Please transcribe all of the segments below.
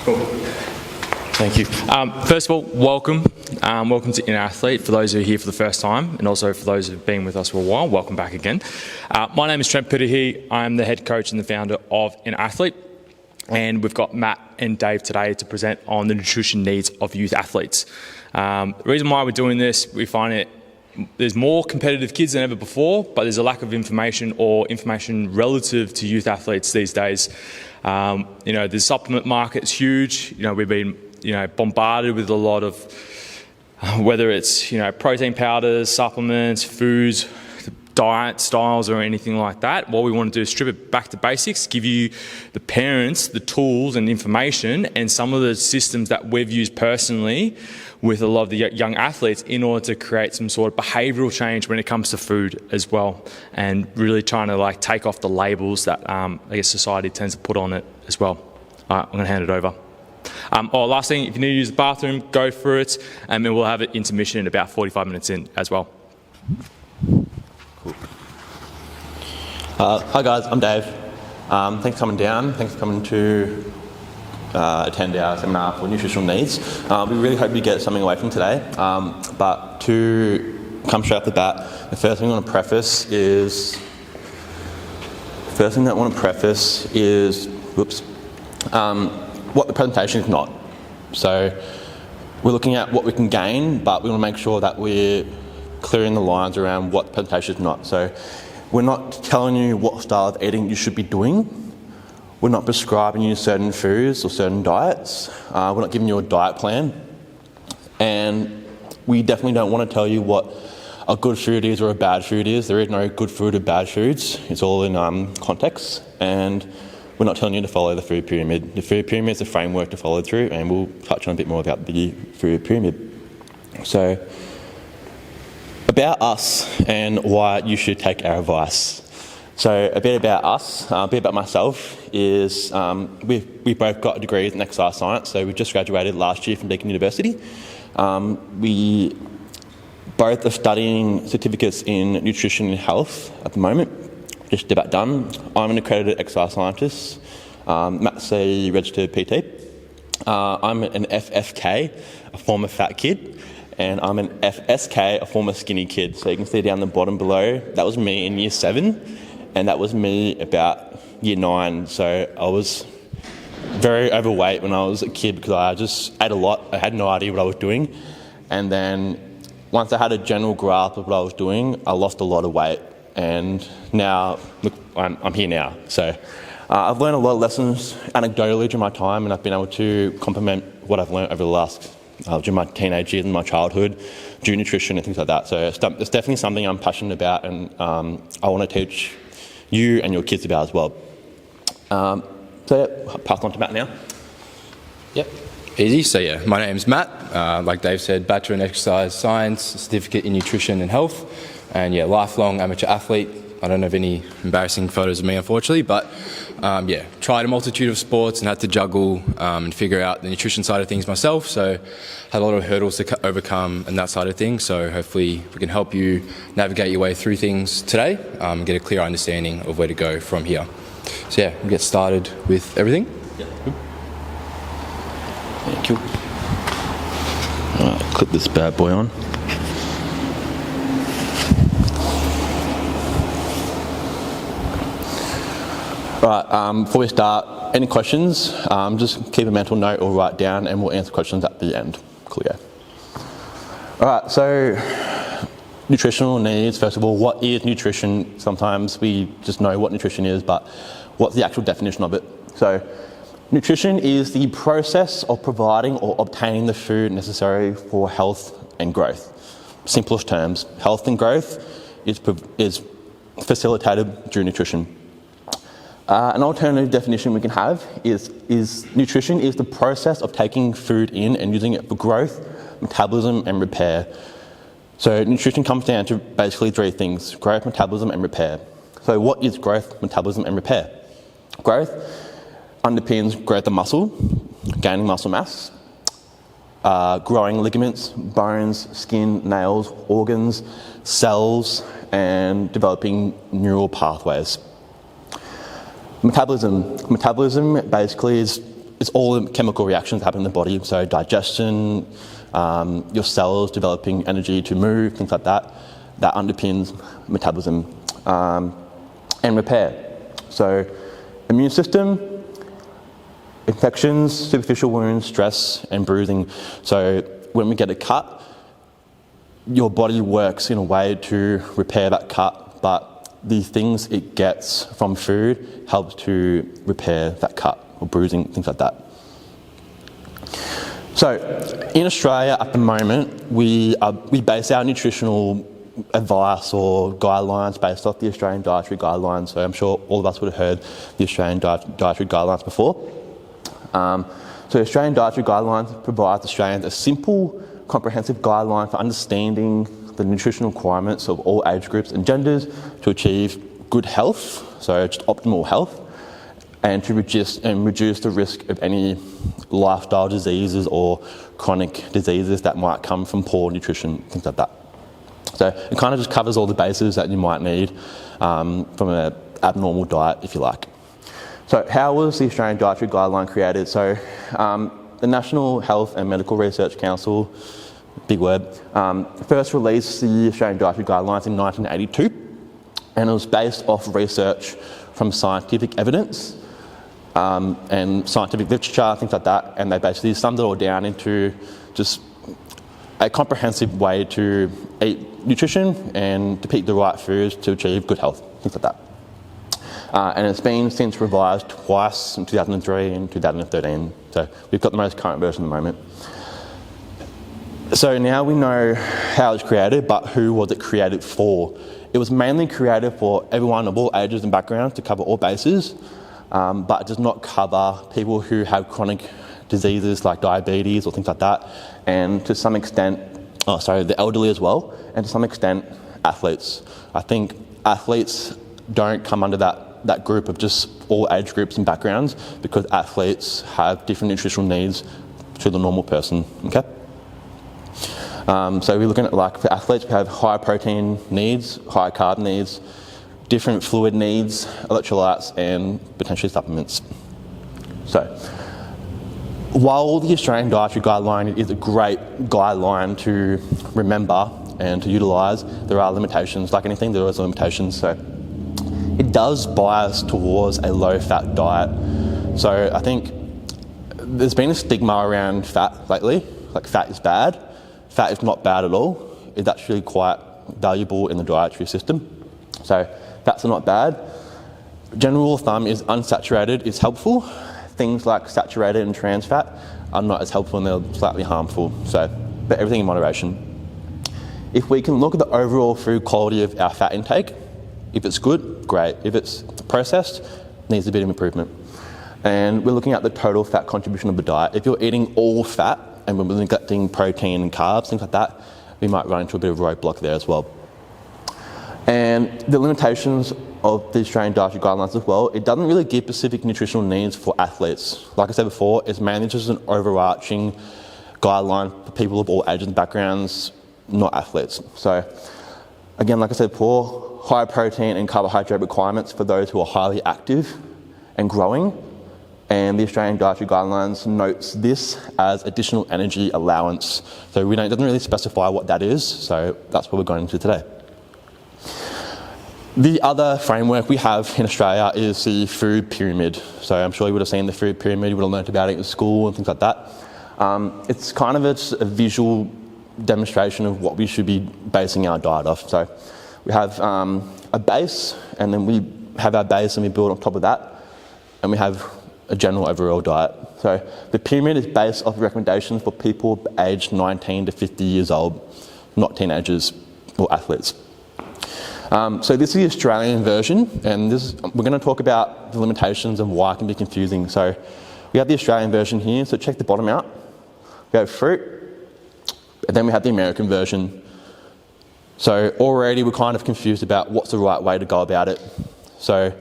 Cool. Thank you. First of all, welcome. Welcome to Athlete. For those who are here for the first time, and also for those who have been with us for a while, welcome back again. My name is Trent Putahi. I'm the head coach and the founder of Athlete. And we've got Matt and Dave today to present on the nutrition needs of youth athletes. The reason why we're doing this, we find there's more competitive kids than ever before, but there's a lack of information or information relative to youth athletes these days. The supplement market's huge. We've been bombarded with a lot of, whether it's protein powders, supplements, foods, diet styles or anything like that. What we want to do is strip it back to basics, give you, the parents, the tools and information and some of the systems that we've used personally with a lot of the young athletes in order to create some sort of behavioural change when it comes to food as well, and really trying to take off the labels that society tends to put on it as well. All right, I'm going to hand it over. Last thing, if you need to use the bathroom, go for it, and then we'll have it intermission in about 45 minutes in as well. Cool. Hi guys, I'm Dave. Thanks for coming down. Thanks for coming to attend our seminar for nutritional needs. We really hope you get something away from today. But to come straight off the bat, the first thing I want to preface is what the presentation is not. So we're looking at what we can gain, but we want to make sure that we're clearing the lines around what the presentation is not. So we're not telling you what style of eating you should be doing. We're not prescribing you certain foods or certain diets. We're not giving you a diet plan. And we definitely don't want to tell you what a good food is or a bad food is. There is no good food or bad foods. It's all in context. And we're not telling you to follow the food pyramid. The food pyramid is a framework to follow through, and we'll touch on a bit more about the food pyramid. So, about us and why you should take our advice. So a bit about us, a bit about myself is we both got degrees in exercise science, so we just graduated last year from Deakin University. We both are studying certificates in nutrition and health at the moment, just about done. I'm an accredited exercise scientist, Matt's a registered PT. I'm an FFK, a former fat kid. And I'm an FSK, a former skinny kid. So you can see down the bottom below, that was me in year 7, and that was me about year 9. So I was very overweight when I was a kid because I just ate a lot. I had no idea what I was doing. And then once I had a general grasp of what I was doing, I lost a lot of weight. And now, look, I'm here now. So I've learned a lot of lessons anecdotally during my time, and I've been able to complement what I've learned over the last during my teenage years and my childhood, during nutrition and things like that. So it's definitely something I'm passionate about, and I want to teach you and your kids about as well. I'll pass on to Matt now. Yep, easy. So my name's Matt. Like Dave said, Bachelor in Exercise Science, Certificate in Nutrition and Health, and lifelong amateur athlete. I don't have any embarrassing photos of me, unfortunately, but tried a multitude of sports and had to juggle and figure out the nutrition side of things myself. So had a lot of hurdles to overcome and that side of things. So hopefully we can help you navigate your way through things today, get a clear understanding of where to go from here. So we'll get started with everything. Yeah. Thank you. All right, clip this bad boy on. Right, before we start, any questions, just keep a mental note or write down and we'll answer questions at the end. Cool, yeah. Alright, so nutritional needs, first of all, what is nutrition? Sometimes we just know what nutrition is, but what's the actual definition of it? So nutrition is the process of providing or obtaining the food necessary for health and growth. Simplest terms, health and growth is facilitated through nutrition. An alternative definition we can have is nutrition is the process of taking food in and using it for growth, metabolism and repair. So nutrition comes down to basically 3 things: growth, metabolism and repair. So what is growth, metabolism and repair? Growth underpins growth of muscle, gaining muscle mass, growing ligaments, bones, skin, nails, organs, cells, and developing neural pathways. Metabolism basically is it's all the chemical reactions that happen in the body. So digestion, your cells developing energy to move, things like that. That underpins metabolism and repair. So immune system, infections, superficial wounds, stress, and bruising. So when we get a cut, your body works in a way to repair that cut, but the things it gets from food helps to repair that cut, or bruising, things like that. So in Australia at the moment, we base our nutritional advice or guidelines based off the Australian Dietary Guidelines. So I'm sure all of us would have heard the Australian Dietary Guidelines before. So Australian Dietary Guidelines provides Australians a simple, comprehensive guideline for understanding the nutritional requirements of all age groups and genders to achieve good health, so just optimal health, and to reduce the risk of any lifestyle diseases or chronic diseases that might come from poor nutrition, things like that. So it kind of just covers all the bases that you might need from an abnormal diet, if you like. So how was the Australian Dietary Guideline created? So the National Health and Medical Research Council, big word, first released the Australian Dietary Guidelines in 1982, and it was based off research from scientific evidence and scientific literature, things like that, and they basically summed it all down into just a comprehensive way to eat nutrition and to pick the right foods to achieve good health, things like that. And it's been since revised twice in 2003 and 2013. So we've got the most current version at the moment. So now we know how it was created, but who was it created for? It was mainly created for everyone of all ages and backgrounds to cover all bases, but it does not cover people who have chronic diseases like diabetes or things like that, and to some extent, the elderly as well, and to some extent, athletes. I think athletes don't come under that group of just all age groups and backgrounds, because athletes have different nutritional needs to the normal person, okay? So we're looking at, like, for athletes, we have high protein needs, high carb needs, different fluid needs, electrolytes, and potentially supplements. So while the Australian Dietary Guideline is a great guideline to remember and to utilise, there are limitations. Like anything, there are limitations. So it does bias towards a low-fat diet. So I think there's been a stigma around fat lately, like fat is bad. Fat is not bad at all. It's actually quite valuable in the dietary system. So fats are not bad. General rule of thumb is unsaturated is helpful. Things like saturated and trans fat are not as helpful, and they're slightly harmful. So, but everything in moderation. If we can look at the overall food quality of our fat intake, if it's good, great. If it's processed, needs a bit of improvement. And we're looking at the total fat contribution of the diet. If you're eating all fat and we're neglecting protein and carbs, things like that, we might run into a bit of a roadblock there as well. And the limitations of the Australian Dietary Guidelines as well, it doesn't really give specific nutritional needs for athletes. Like I said before, it's mainly just an overarching guideline for people of all ages and backgrounds, not athletes. So again, like I said before, high protein and carbohydrate requirements for those who are highly active and growing. And the Australian Dietary Guidelines notes this as additional energy allowance. So it doesn't really specify what that is, so that's what we're going into today. The other framework we have in Australia is the food pyramid. So I'm sure you would have seen the food pyramid, you would have learnt about it in school and things like that. It's kind of a visual demonstration of what we should be basing our diet off. So we have a base, and then we have our base and we build on top of that, and we have a general overall diet. So the pyramid is based off recommendations for people aged 19 to 50 years old, not teenagers or athletes. So this is the Australian version, and we're going to talk about the limitations and why it can be confusing. So we have the Australian version here, so check the bottom out. We have fruit, and then we have the American version. So already we're kind of confused about what's the right way to go about it. So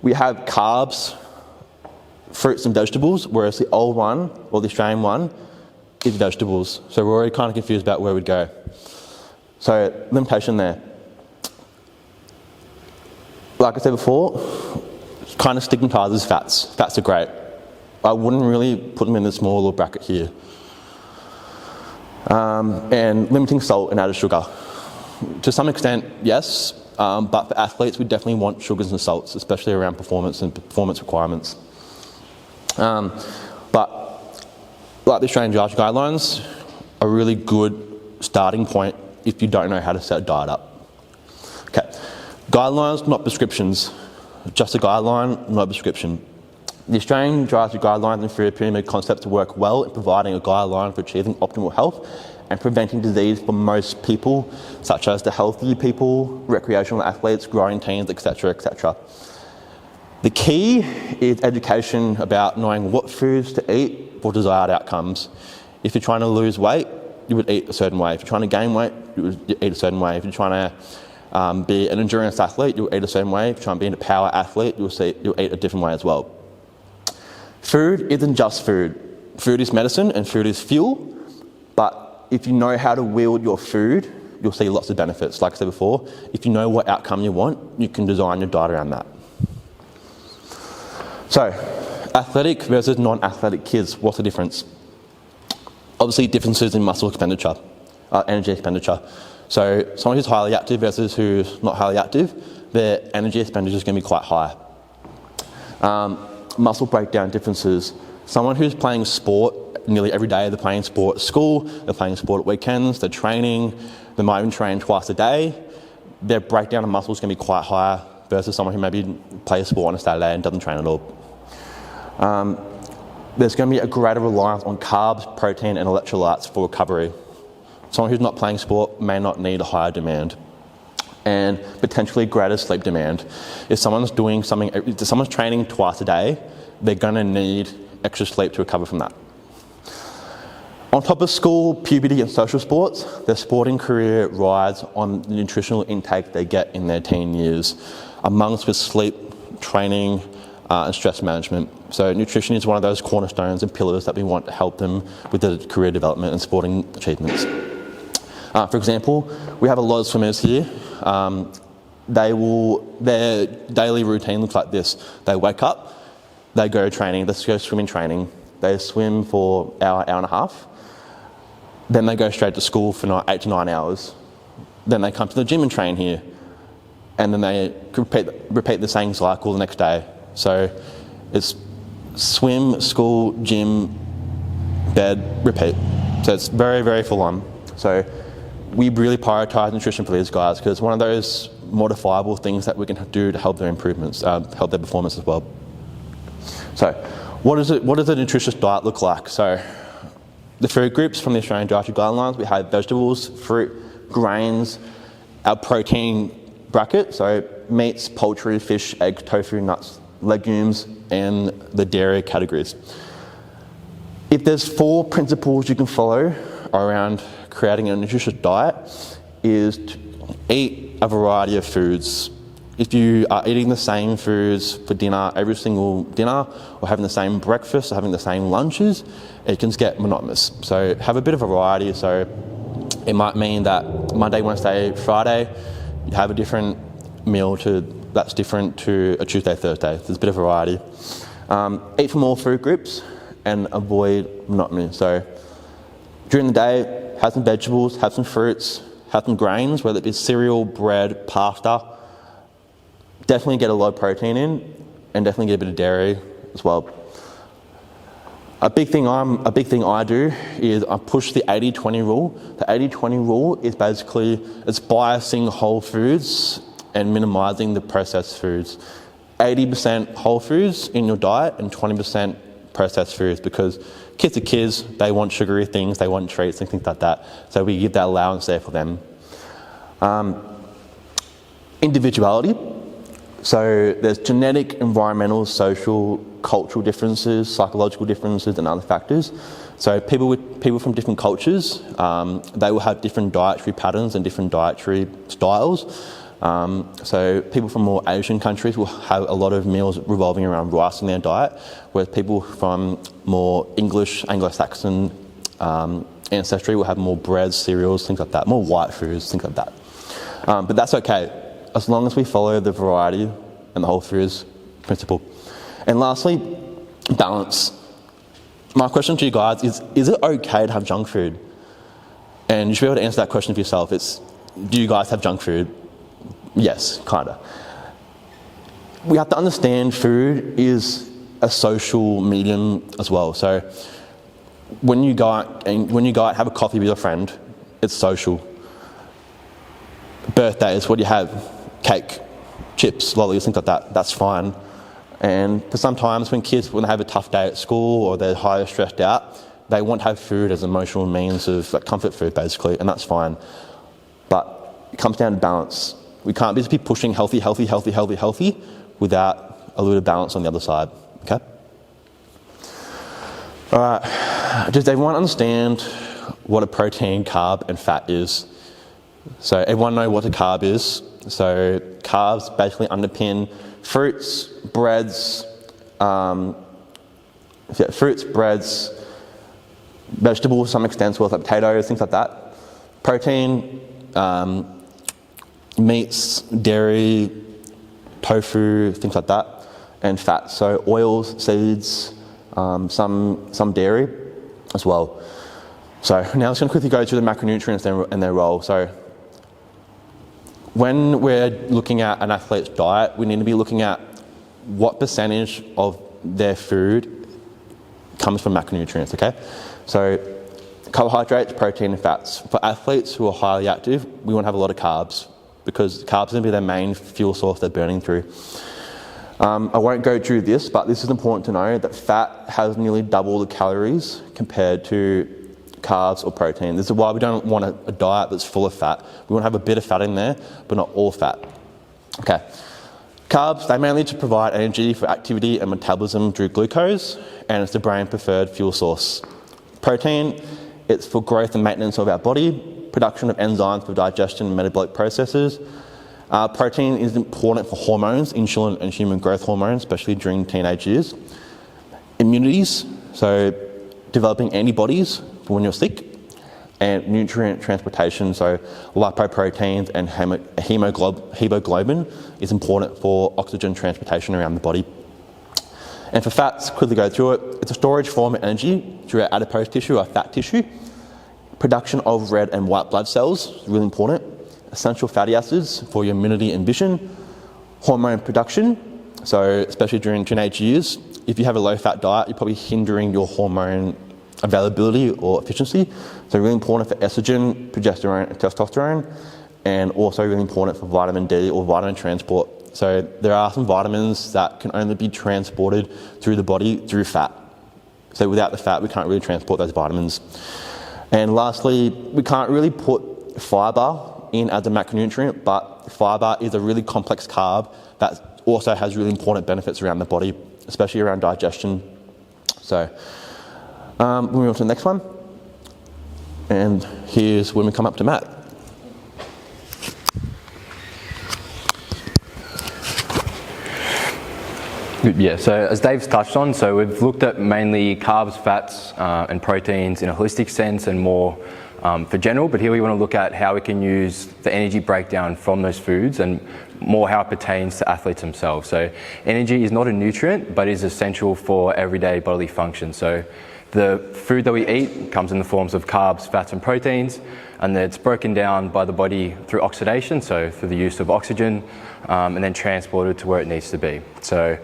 we have carbs, fruits and vegetables, whereas the old one, or the Australian one, is vegetables. So we're already kind of confused about where we'd go. So limitation there. Like I said before, it kind of stigmatises fats. Fats are great. I wouldn't really put them in the small little bracket here. And limiting salt and added sugar. To some extent, yes, but for athletes, we definitely want sugars and salts, especially around performance and performance requirements. But like the Australian Dietary Guidelines, a really good starting point if you don't know how to set a diet up. Okay, guidelines, not prescriptions. Just a guideline, not a prescription. The Australian Dietary Guidelines and Food Pyramid concepts work well in providing a guideline for achieving optimal health and preventing disease for most people, such as the healthy people, recreational athletes, growing teens, etc., etc. The key is education about knowing what foods to eat for desired outcomes. If you're trying to lose weight, you would eat a certain way. If you're trying to gain weight, you would eat a certain way. If you're trying to be an endurance athlete, you'll eat a certain way. If you're trying to be a power athlete, you'll eat a different way as well. Food isn't just food. Food is medicine and food is fuel, but if you know how to wield your food, you'll see lots of benefits. Like I said before, if you know what outcome you want, you can design your diet around that. So, athletic versus non-athletic kids, what's the difference? Obviously, differences in muscle expenditure, energy expenditure. So, someone who's highly active versus who's not highly active, their energy expenditure is going to be quite high. Muscle breakdown differences. Someone who's playing sport nearly every day, they're playing sport at school, they're playing sport at weekends, they're training, they might even train twice a day, their breakdown of muscle is going to be quite higher versus someone who maybe plays sport on a Saturday and doesn't train at all. There's going to be a greater reliance on carbs, protein and electrolytes for recovery. Someone who's not playing sport may not need a higher demand. And potentially greater sleep demand. If someone's training twice a day, they're going to need extra sleep to recover from that. On top of school, puberty and social sports, their sporting career rides on the nutritional intake they get in their teen years, amongst with sleep, training and stress management. So nutrition is one of those cornerstones and pillars that we want to help them with their career development and sporting achievements. For example, we have a lot of swimmers here. Their daily routine looks like this. They wake up, they go training, let's go swimming training. They swim for an hour, hour and a half. Then they go straight to school for 8 to 9 hours. Then they come to the gym and train here. And then they repeat the same cycle the next day. So it's swim, school, gym, bed, repeat. So it's very, very full on. So we really prioritise nutrition for these guys because it's one of those modifiable things that we can do to help their improvements, help their performance as well. So what does a nutritious diet look like? So the food groups from the Australian Dietary Guidelines, we have vegetables, fruit, grains, our protein bracket, so meats, poultry, fish, eggs, tofu, nuts, legumes, and the dairy categories. If there's 4 principles you can follow around creating a nutritious diet, is to eat a variety of foods. If you are eating the same foods for dinner every single dinner, or having the same breakfast, or having the same lunches, it can get monotonous. So have a bit of variety. So it might mean that Monday, Wednesday, Friday, you have a different meal that's different to a Tuesday, Thursday. There's a bit of variety. Eat from all food groups and avoid monotony. So during the day, have some vegetables, have some fruits, have some grains, whether it be cereal, bread, pasta. Definitely get a low protein in, and definitely get a bit of dairy as well. A big thing I do is I push the 80-20 rule. The 80-20 rule is basically it's biasing whole foods and minimising the processed foods. 80% whole foods in your diet and 20% processed foods, because kids are kids, they want sugary things, they want treats and things like that. So we give that allowance there for them. Individuality. So there's genetic, environmental, social, cultural differences, psychological differences and other factors. So people from different cultures, they will have different dietary patterns and different dietary styles. So people from more Asian countries will have a lot of meals revolving around rice in their diet, whereas people from more English, Anglo-Saxon ancestry will have more breads, cereals, things like that, more white foods, things like that. But that's okay, as long as we follow the variety and the whole foods principle. And lastly, balance. my question to you guys is it okay to have junk food? And you should be able to answer that question for yourself. Do you guys have junk food? Yes, kinda. We have to understand food is a social medium as well. So when you go out have a coffee with your friend, it's social. Birthdays, what do you have? Cake, chips, lollies, things like that. That's fine. And for sometimes when kids want to have a tough day at school or they're highly stressed out, they want to have food as an emotional means of like comfort food, basically, and that's fine. But it comes down to balance. We can't just be pushing healthy without a little balance on the other side, okay? All right, does everyone understand what a protein, carb, and fat is? So everyone know what a carb is? So carbs basically underpin fruits, breads, vegetables to some extent, as well as like potatoes, things like that. Protein, meats, dairy, tofu, things like that, and fat. So oils, seeds, some dairy as well. So now I'm just going to quickly go through the macronutrients and their role. So when we're looking at an athlete's diet, we need to be looking at what percentage of their food comes from macronutrients, okay? So carbohydrates, protein, and fats. For athletes who are highly active, we want to have a lot of carbs because carbs are going to be their main fuel source they're burning through. I won't go through this, but this is important to know that fat has nearly double the calories compared to carbs or protein. This is why we don't want a diet that's full of fat. We want to have a bit of fat in there, but not all fat. Okay. Carbs, they mainly to provide energy for activity and metabolism through glucose, and it's the brain preferred fuel source. Protein, it's for growth and maintenance of our body, production of enzymes for digestion and metabolic processes. Protein is important for hormones, insulin and human growth hormones, especially during teenage years. Immunities, so developing antibodies for when you're sick, and nutrient transportation, so lipoproteins and hemoglobin is important for oxygen transportation around the body. And for fats, quickly go through it, it's a storage form of energy through our adipose tissue, our fat tissue. Production of red and white blood cells is really important. Essential fatty acids for your immunity and vision. Hormone production, so especially during teenage years, if you have a low-fat diet, you're probably hindering your hormone availability or efficiency. So really important for estrogen, progesterone, and testosterone, and also really important for vitamin D or vitamin transport. So there are some vitamins that can only be transported through the body through fat. So without the fat, we can't really transport those vitamins. And lastly, we can't really put fibre in as a macronutrient, but fibre is a really complex carb that also has really important benefits around the body, especially around digestion. So moving on to the next one. And here's when we come up to Matt. Yeah, so as Dave's touched on, so we've looked at mainly carbs, fats, and proteins in a holistic sense and more for general, but here we want to look at how we can use the energy breakdown from those foods and more how it pertains to athletes themselves. So energy is not a nutrient, but is essential for everyday bodily function. So the food that we eat comes in the forms of carbs, fats, and proteins, and then it's broken down by the body through oxidation, so through the use of oxygen, and then transported to where it needs to be. So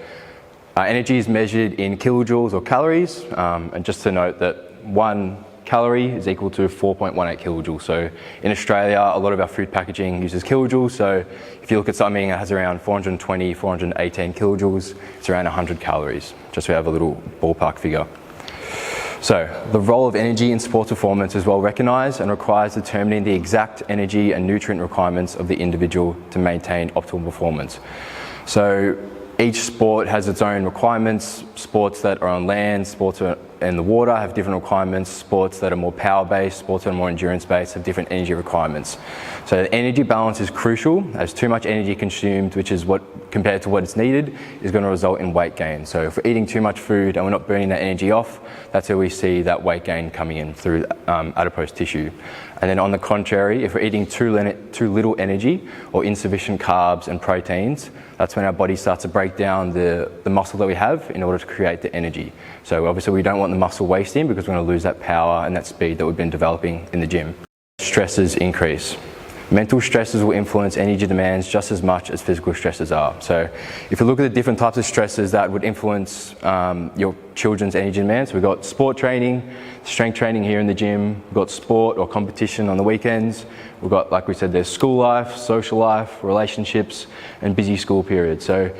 energy is measured in kilojoules or calories, and just to note that 1 calorie is equal to 4.18 kilojoules. So in Australia, a lot of our food packaging uses kilojoules, so if you look at something that has around 420, 418 kilojoules, it's around 100 calories, just so we have a little ballpark figure. So the role of energy in sports performance is well recognised and requires determining the exact energy and nutrient requirements of the individual to maintain optimal performance. So each sport has its own requirements. Sports that are on land, sports in the water have different requirements. Sports that are more power-based, sports that are more endurance-based have different energy requirements. So energy balance is crucial, as too much energy consumed, which is what compared to what is needed, is going to result in weight gain. So if we're eating too much food and we're not burning that energy off, that's where we see that weight gain coming in through adipose tissue. And then on the contrary, if we're eating too little energy or insufficient carbs and proteins, that's when our body starts to break down the muscle that we have in order to create the energy. So obviously we don't want the muscle wasting because we're going to lose that power and that speed that we've been developing in the gym. Stresses increase. Mental stresses will influence energy demands just as much as physical stresses are. So if you look at the different types of stresses that would influence your children's energy demands, we've got sport training, strength training here in the gym, we've got sport or competition on the weekends, we've got, like we said, there's school life, social life, relationships, and busy school periods. So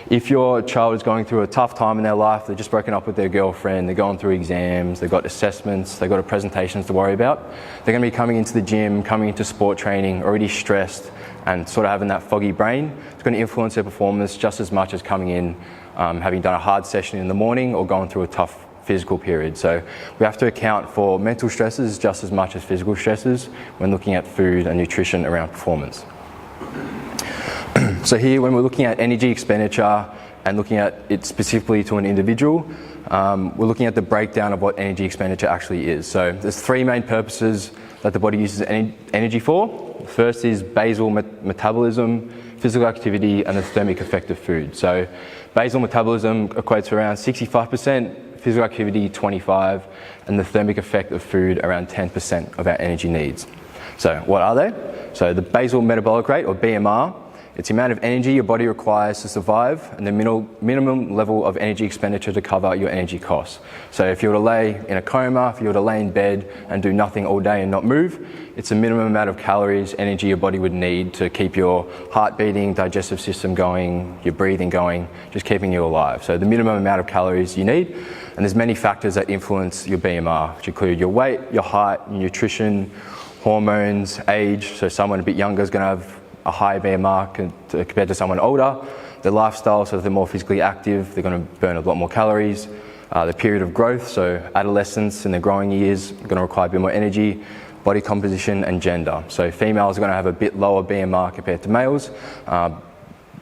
if your child is going through a tough time in their life, they're just broken up with their girlfriend, they're going through exams, they've got assessments, they've got presentations to worry about, they're going to be coming into the gym, coming into sport training, already stressed and sort of having that foggy brain. It's going to influence their performance just as much as coming in, having done a hard session in the morning or going through a tough physical period. So we have to account for mental stresses just as much as physical stresses when looking at food and nutrition around performance. So here, when we're looking at energy expenditure and looking at it specifically to an individual, we're looking at the breakdown of what energy expenditure actually is. So there's three main purposes that the body uses energy for. The first is basal metabolism, physical activity, and the thermic effect of food. So basal metabolism equates to around 65%, physical activity 25%, and the thermic effect of food around 10% of our energy needs. So what are they? So the basal metabolic rate, or BMR, it's the amount of energy your body requires to survive and the minimum level of energy expenditure to cover your energy costs. So if you were to lay in a coma, if you were to lay in bed and do nothing all day and not move, it's the minimum amount of calories, energy your body would need to keep your heart beating, digestive system going, your breathing going, just keeping you alive. So the minimum amount of calories you need. And there's many factors that influence your BMR, which include your weight, your height, your nutrition, hormones, age. So someone a bit younger is going to have a higher BMR compared to someone older. Their lifestyle, so if they're more physically active, they're going to burn a lot more calories. The period of growth, so adolescence in their growing years, are going to require a bit more energy. Body composition and gender. So females are going to have a bit lower BMR compared to males,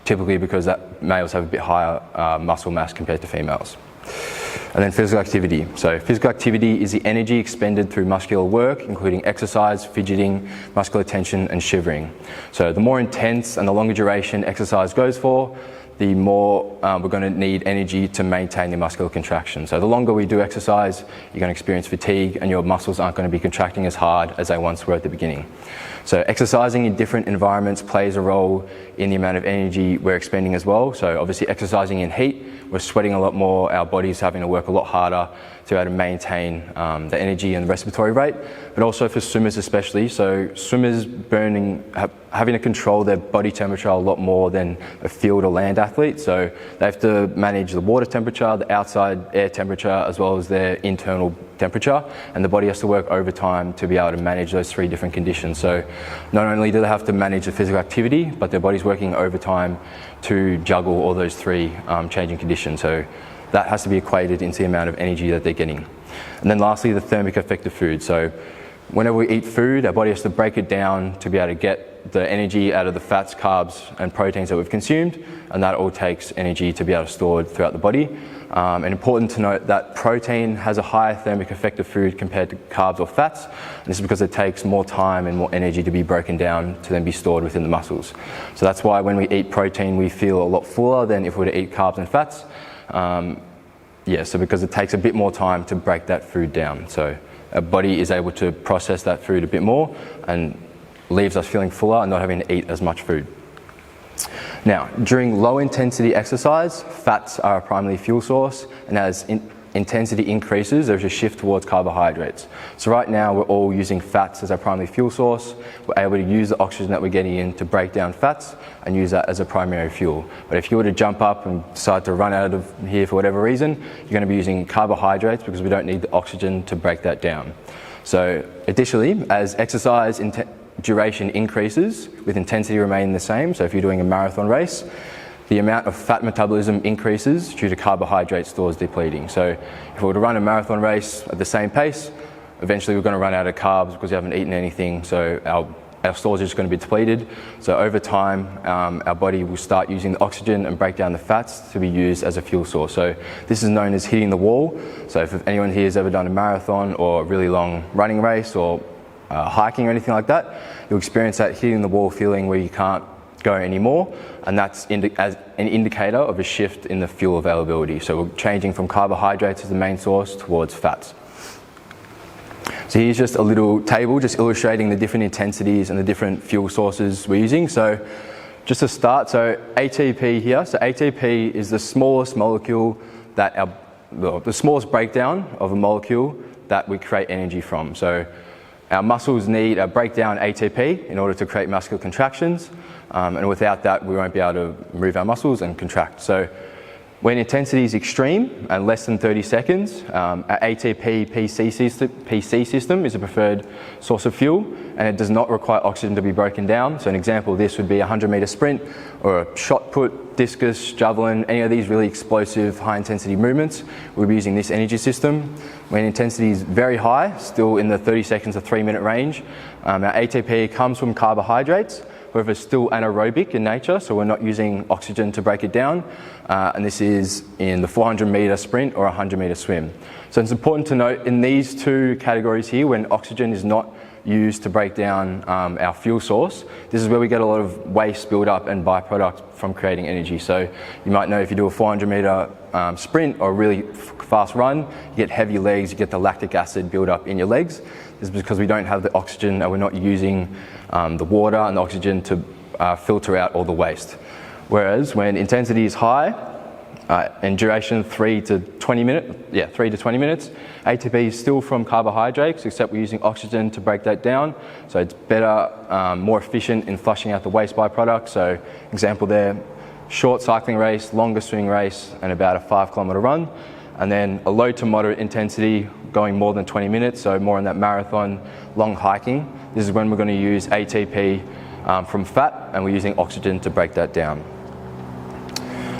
typically because males have a bit higher muscle mass compared to females. And then physical activity. So physical activity is the energy expended through muscular work, including exercise, fidgeting, muscular tension, and shivering. So the more intense and the longer duration exercise goes for, the more we're going to need energy to maintain the muscular contraction. So the longer we do exercise, you're going to experience fatigue and your muscles aren't going to be contracting as hard as they once were at the beginning. So exercising in different environments plays a role in the amount of energy we're expending as well. So obviously exercising in heat, we're sweating a lot more, our body's having to work a lot harder to be able to maintain the energy and the respiratory rate, but also for swimmers especially. So swimmers having to control their body temperature a lot more than a field or land athlete. So they have to manage the water temperature, the outside air temperature, as well as their internal temperature, and the body has to work overtime to be able to manage those three different conditions. So not only do they have to manage the physical activity, but their body's working overtime to juggle all those three changing conditions. So that has to be equated into the amount of energy that they're getting. And then lastly, the thermic effect of food. So whenever we eat food, our body has to break it down to be able to get the energy out of the fats, carbs, and proteins that we've consumed, and that all takes energy to be able to store throughout the body. And important to note that protein has a higher thermic effect of food compared to carbs or fats. And this is because it takes more time and more energy to be broken down to then be stored within the muscles. So that's why when we eat protein, we feel a lot fuller than if we were to eat carbs and fats. So because it takes a bit more time to break that food down. So our body is able to process that food a bit more and leaves us feeling fuller and not having to eat as much food. Now, during low intensity exercise, fats are a primary fuel source, and as intensity increases, there's a shift towards carbohydrates. So right now we're all using fats as our primary fuel source. We're able to use the oxygen that we're getting in to break down fats and use that as a primary fuel. But if you were to jump up and decide to run out of here for whatever reason, you're going to be using carbohydrates because we don't need the oxygen to break that down. So additionally, as exercise duration increases with intensity remaining the same, so if you're doing a marathon race, the amount of fat metabolism increases due to carbohydrate stores depleting. So if we were to run a marathon race at the same pace, eventually we're going to run out of carbs because we haven't eaten anything, so our stores are just going to be depleted. So over time, our body will start using the oxygen and break down the fats to be used as a fuel source. So this is known as hitting the wall. So if anyone here has ever done a marathon or a really long running race or hiking or anything like that, you'll experience that hitting the wall feeling where you can't go anymore, and that's as an indicator of a shift in the fuel availability. So we're changing from carbohydrates as the main source towards fats. So here's just a little table just illustrating the different intensities and the different fuel sources we're using. So just to start, so ATP here. So ATP is the smallest molecule that the smallest breakdown of a molecule that we create energy from. So our muscles need a breakdown ATP in order to create muscular contractions, and without that we won't be able to move our muscles and contract. So when intensity is extreme and less than 30 seconds, our ATP PC system is a preferred source of fuel, and it does not require oxygen to be broken down. So an example of this would be a 100-meter sprint or a shot put, discus, javelin, any of these really explosive high intensity movements. We'll be using this energy system. When intensity is very high, still in the 30 seconds to 3-minute range, our ATP comes from carbohydrates. However, it's still anaerobic in nature, so we're not using oxygen to break it down. And this is in the 400-meter sprint or a 100-meter swim. So it's important to note in these two categories here, when oxygen is not used to break down our fuel source, this is where we get a lot of waste build-up and byproduct from creating energy. So you might know if you do a 400-meter sprint or a really fast run, you get heavy legs, you get the lactic acid build-up in your legs. This is because we don't have the oxygen and we're not using the water and the oxygen to filter out all the waste. Whereas when intensity is high and duration 3 to 20 minutes, ATP is still from carbohydrates, except we're using oxygen to break that down. So it's better, more efficient in flushing out the waste byproduct. So example there, short cycling race, longer swing race, and about a 5-kilometer run. And then a low to moderate intensity going more than 20 minutes, so more in that marathon, long hiking. This is when we're going to use ATP from fat, and we're using oxygen to break that down.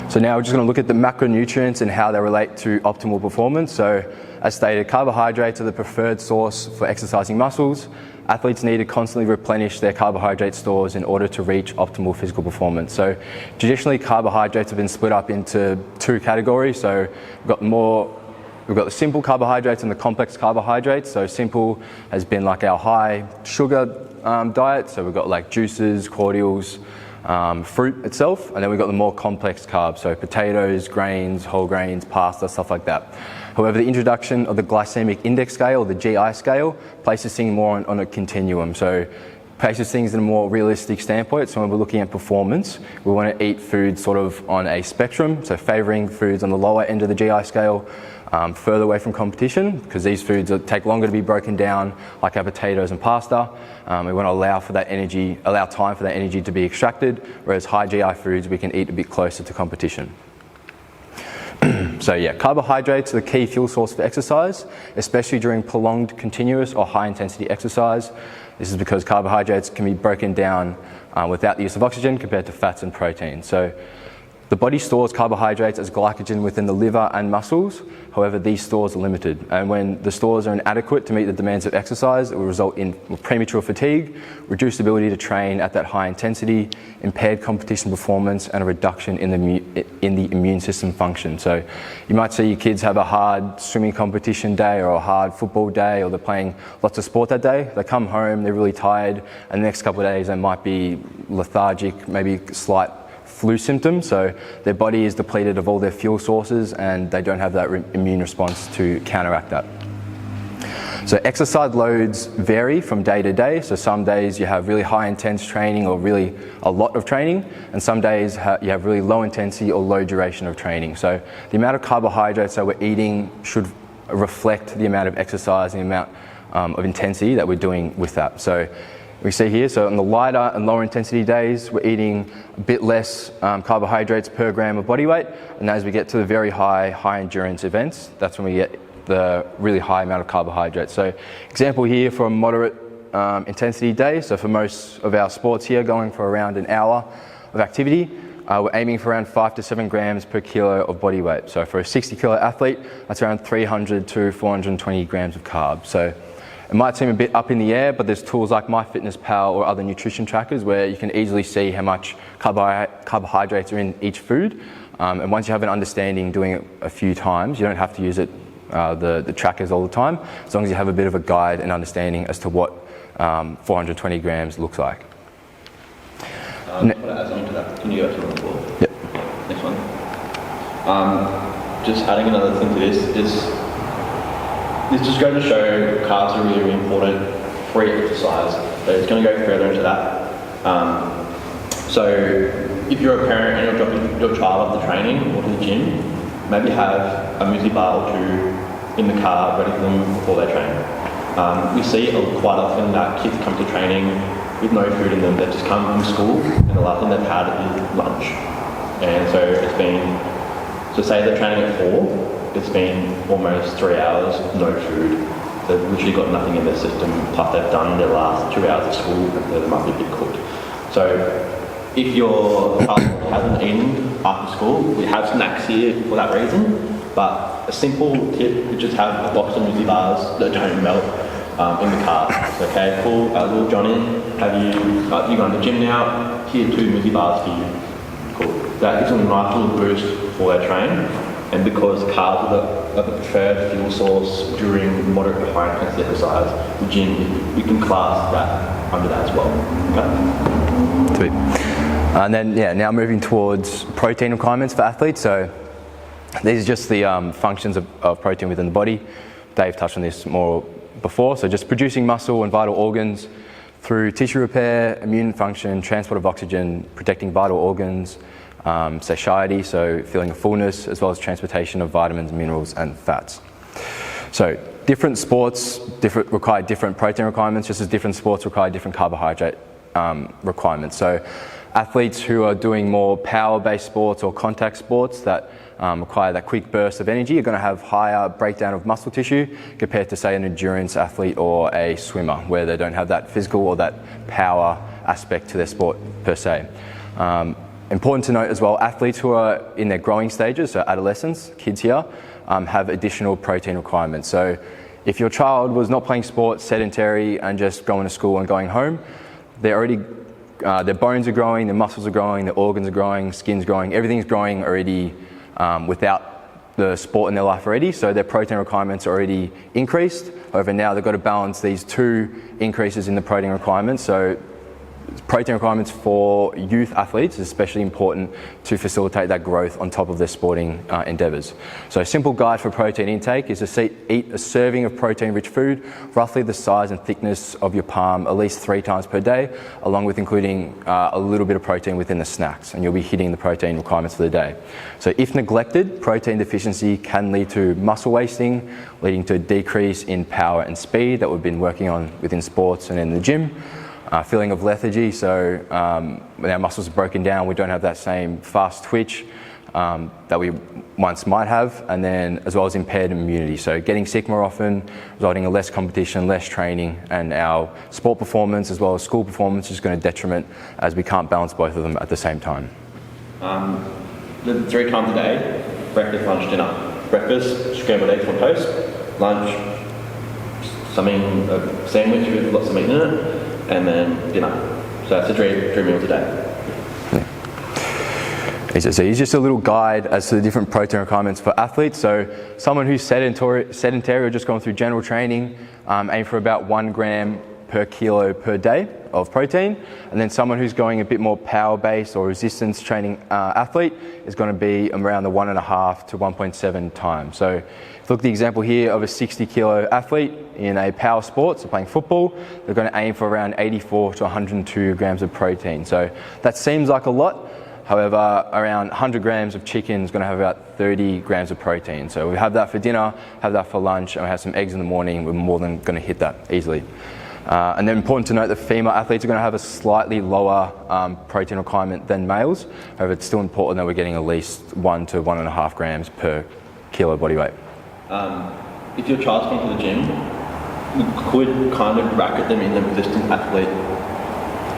So now we're just going to look at the macronutrients and how they relate to optimal performance. So as stated, carbohydrates are the preferred source for exercising muscles. Athletes need to constantly replenish their carbohydrate stores in order to reach optimal physical performance. So traditionally, carbohydrates have been split up into two categories. So we've got the simple carbohydrates and the complex carbohydrates. So simple has been like our high sugar diet. So we've got like juices, cordials, fruit itself, and then we've got the more complex carbs, so potatoes, grains, whole grains, pasta, stuff like that. However, the introduction of the glycemic index scale, or the GI scale, places things more on a continuum, so places things in a more realistic standpoint. So when we're looking at performance, we want to eat food sort of on a spectrum, so favouring foods on the lower end of the GI scale, further away from competition, because these foods take longer to be broken down, like our potatoes and pasta. We want to allow time for that energy to be extracted, whereas high GI foods we can eat a bit closer to competition. So yeah, carbohydrates are the key fuel source for exercise, especially during prolonged continuous or high intensity exercise. This is because carbohydrates can be broken down without the use of oxygen compared to fats and proteins. So the body stores carbohydrates as glycogen within the liver and muscles. However, these stores are limited, and when the stores are inadequate to meet the demands of exercise, it will result in premature fatigue, reduced ability to train at that high intensity, impaired competition performance, and a reduction in the immune system function. So you might see your kids have a hard swimming competition day or a hard football day, or they're playing lots of sport that day. They come home, they're really tired, and the next couple of days they might be lethargic, maybe slight flu symptoms, so their body is depleted of all their fuel sources and they don't have that immune response to counteract that. So exercise loads vary from day to day, so some days you have really high intense training or really a lot of training, and some days you have really low intensity or low duration of training. So the amount of carbohydrates that we're eating should reflect the amount of exercise and the amount of intensity that we're doing with that. So we see here, so on the lighter and lower intensity days, we're eating a bit less carbohydrates per gram of body weight, and as we get to the very high endurance events, that's when we get the really high amount of carbohydrates. So example here for a moderate intensity day, so for most of our sports here, going for around an hour of activity, we're aiming for around 5 to 7 grams per kilo of body weight. So for a 60 kilo athlete, that's around 300 to 420 grams of carbs. So it might seem a bit up in the air, but there's tools like MyFitnessPal or other nutrition trackers where you can easily see how much carbohydrates are in each food. And once you have an understanding doing it a few times, you don't have to use the trackers all the time, as long as you have a bit of a guide and understanding as to what 420 grams looks like. What adds on to that? Can you go to the floor? Yep. Next one. Just adding another thing to this is just going to show carbs are really, really important pre-exercise. So it's going to go further into that. So if you're a parent and you're dropping your child off the training or to the gym, maybe have a muesli bar or two in the car ready for them before they train. We see quite often that kids come to training with no food in them. They've just come from school and the last thing they've had is lunch. And so it's been, so say they're training at 4, it's been almost 3 hours, no food. They've literally got nothing in their system, plus they've done their last 2 hours of school and they might be a bit cooked. So if your child hasn't eaten after school, we have snacks here for that reason, but a simple tip is just have a box of muesli bars that don't melt in the car. So, okay, cool, little Johnny, have you gone to the gym now? Here are 2 muesli bars for you. Cool. That gives them a nice little boost before they train, and because carbs are the preferred fuel source during moderate to high intensity exercise, the gym, we can class that under that as well. Okay? Sweet. And then, now moving towards protein requirements for athletes. So these are just the functions of protein within the body. Dave touched on this more before. So just producing muscle and vital organs through tissue repair, immune function, transport of oxygen, protecting vital organs, satiety, so feeling of fullness, as well as transportation of vitamins, minerals, and fats. So different sports require different protein requirements, just as different sports require different carbohydrate requirements. So athletes who are doing more power-based sports or contact sports that require that quick burst of energy are going to have higher breakdown of muscle tissue compared to, say, an endurance athlete or a swimmer, where they don't have that physical or that power aspect to their sport per se. Important to note as well, athletes who are in their growing stages, so adolescents, kids here, have additional protein requirements. So if your child was not playing sports, sedentary, and just going to school and going home, they're already their bones are growing, their muscles are growing, their organs are growing, skin's growing, everything's growing already without the sport in their life already, so their protein requirements are already increased. However, now they've got to balance these 2 increases in the protein requirements. So protein requirements for youth athletes is especially important to facilitate that growth on top of their sporting endeavours. So a simple guide for protein intake is to eat a serving of protein-rich food, roughly the size and thickness of your palm, at least 3 times per day, along with including a little bit of protein within the snacks, and you'll be hitting the protein requirements for the day. So if neglected, protein deficiency can lead to muscle wasting, leading to a decrease in power and speed that we've been working on within sports and in the gym. Feeling of lethargy, so when our muscles are broken down, we don't have that same fast twitch that we once might have, and then as well as impaired immunity, so getting sick more often, resulting in less competition, less training, and our sport performance as well as school performance is going to detriment as we can't balance both of them at the same time. 3 times a day, breakfast, lunch, dinner. Breakfast, scrambled eggs on toast. Lunch, a sandwich with lots of meat in it. And then dinner. So that's 3 meals a day. Yeah. So here's just a little guide as to the different protein requirements for athletes. So someone who's sedentary or just going through general training, aim for about 1 gram per kilo per day of protein. And then someone who's going a bit more power-based or resistance training athlete is going to be around the 1.5 to 1.7 times. So if you look at the example here of a 60 kilo athlete in a power sport, so playing football, they're going to aim for around 84 to 102 grams of protein. So that seems like a lot. However, around 100 grams of chicken is going to have about 30 grams of protein. So we have that for dinner, have that for lunch, and we have some eggs in the morning. We're more than going to hit that easily. And then important to note that female athletes are going to have a slightly lower protein requirement than males. However, it's still important that we're getting at least 1 to 1.5 grams per kilo body weight. If your child's come to the gym, we could kind of bracket them in the resistant athlete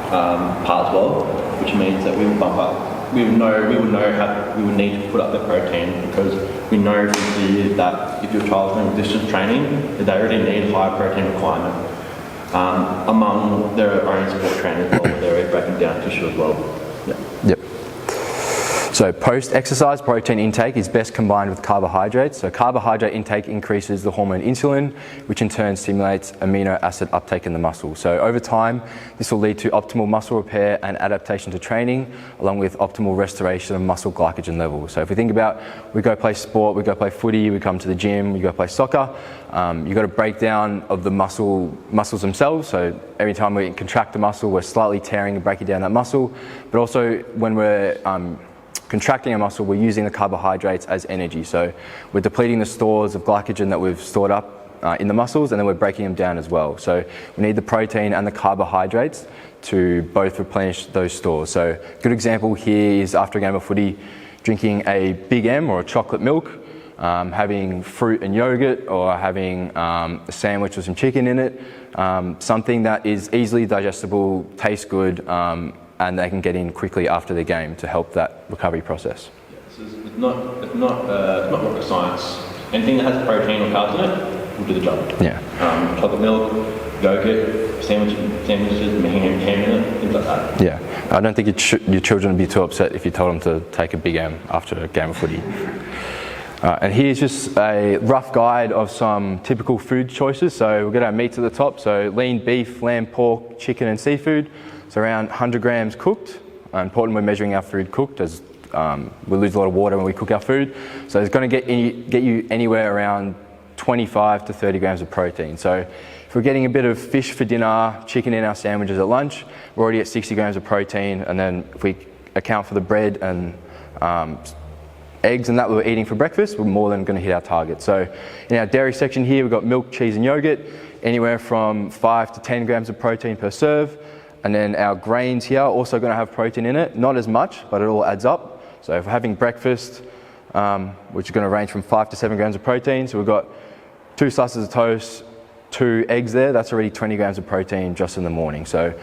part as well, which means that we will bump up. We would need to put up the protein, because we know from the year that if your child's doing resistance training, they already need high protein requirement. Among their own sport training as well, they're already breaking down tissue as well. Yeah. Yep. So post-exercise protein intake is best combined with carbohydrates. So carbohydrate intake increases the hormone insulin, which in turn stimulates amino acid uptake in the muscle. So over time, this will lead to optimal muscle repair and adaptation to training, along with optimal restoration of muscle glycogen levels. So if we think about, we go play sport, we go play footy, we come to the gym, we go play soccer, you've got a breakdown of the muscles themselves. So every time we contract the muscle, we're slightly tearing and breaking down that muscle. But also when we're contracting a muscle, we're using the carbohydrates as energy. So we're depleting the stores of glycogen that we've stored up in the muscles, and then we're breaking them down as well. So we need the protein and the carbohydrates to both replenish those stores. So a good example here is after a game of footy, drinking a Big M or a chocolate milk, having fruit and yogurt, or having a sandwich with some chicken in it, something that is easily digestible, tastes good, and they can get in quickly after the game to help that recovery process. So it's not rocket science. Anything that has protein or carbs in it will do the job. Yeah. Chocolate milk, yogurt, sandwiches, ham in it, things like that. Yeah. I don't think your children would be too upset if you told them to take a Big M after a game of footy. And here's just a rough guide of some typical food choices. So we've got our meats at the top. So lean beef, lamb, pork, chicken and seafood. So around 100 grams cooked. Important we're measuring our food cooked, as we lose a lot of water when we cook our food. So it's going to get you anywhere around 25 to 30 grams of protein. So if we're getting a bit of fish for dinner, chicken in our sandwiches at lunch, we're already at 60 grams of protein. And then if we account for the bread and eggs and that we were eating for breakfast, we're more than going to hit our target. So in our dairy section here, we've got milk, cheese and yogurt, anywhere from 5 to 10 grams of protein per serve. And then our grains here are also going to have protein in it, not as much, but it all adds up. So if we're having breakfast, which is going to range from 5 to 7 grams of protein, so we've got 2 slices of toast, 2 eggs there, that's already 20 grams of protein just in the morning. So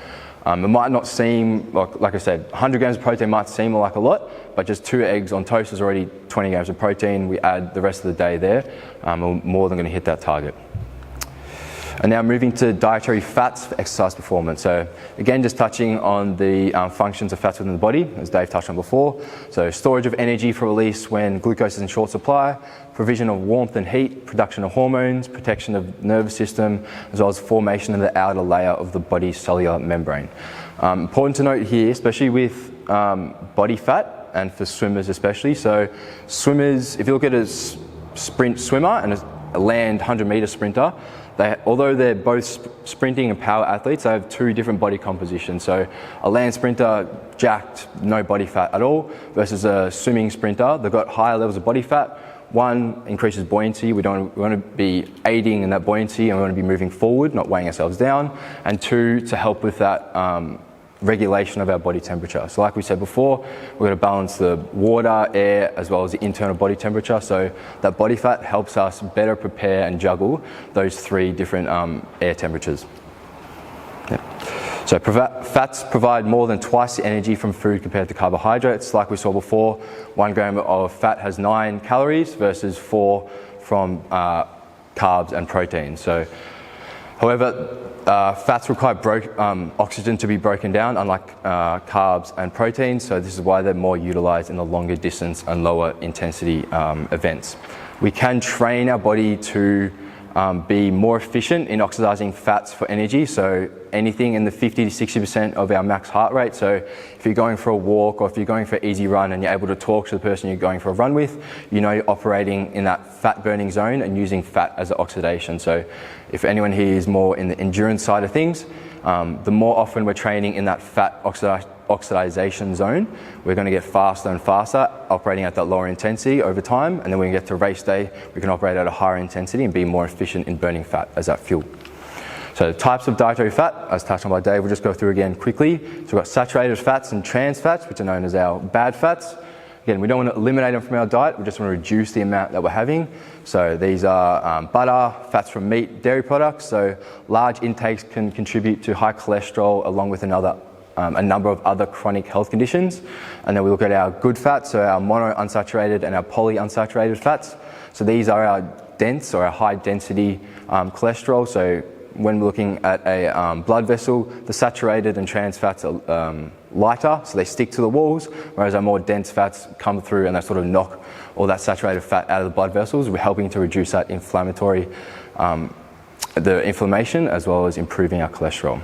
it might not seem, like I said, 100 grams of protein might seem like a lot, but just 2 eggs on toast is already 20 grams of protein. We add the rest of the day there, we're more than going to hit that target. And now moving to dietary fats for exercise performance. So again, just touching on the functions of fats within the body, as Dave touched on before. So storage of energy for release when glucose is in short supply, provision of warmth and heat, production of hormones, protection of the nervous system, as well as formation of the outer layer of the body's cellular membrane. Important to note here, especially with body fat, and for swimmers especially. So swimmers, if you look at a sprint swimmer and a land 100-meter sprinter, although they're both sprinting and power athletes, they have 2 different body compositions. So a land sprinter, jacked, no body fat at all, versus a swimming sprinter, they've got higher levels of body fat. 1 increases buoyancy, we want to be aiding in that buoyancy, and we want to be moving forward, not weighing ourselves down. And 2, to help with that regulation of our body temperature. So like we said before, we're going to balance the water, air, as well as the internal body temperature. So that body fat helps us better prepare and juggle those 3 different air temperatures. Yep. So fats provide more than twice the energy from food compared to carbohydrates. Like we saw before, 1 gram of fat has 9 calories versus 4 from carbs and protein. So, however, fats require oxygen to be broken down, unlike carbs and proteins, so this is why they're more utilised in the longer distance and lower intensity events. We can train our body to be more efficient in oxidizing fats for energy, so anything in the 50 to 60% of our max heart rate. So if you're going for a walk or if you're going for an easy run and you're able to talk to the person you're going for a run with, you know you're operating in that fat burning zone and using fat as an oxidation. So if anyone here is more in the endurance side of things, the more often we're training in that fat oxidization zone, we're going to get faster and faster, operating at that lower intensity over time, and then when we get to race day, we can operate at a higher intensity and be more efficient in burning fat as that fuel. So types of dietary fat, as touched on by Dave, we'll just go through again quickly. So we've got saturated fats and trans fats, which are known as our bad fats. Again, we don't want to eliminate them from our diet, we just want to reduce the amount that we're having. So these are butter, fats from meat, dairy products. So large intakes can contribute to high cholesterol along with a number of other chronic health conditions. And then we look at our good fats, so our monounsaturated and our polyunsaturated fats. So these are our dense or our high density cholesterol. So when we're looking at a blood vessel, the saturated and trans fats are lighter, so they stick to the walls, whereas our more dense fats come through and they sort of knock all that saturated fat out of the blood vessels. We're helping to reduce that the inflammation, as well as improving our cholesterol.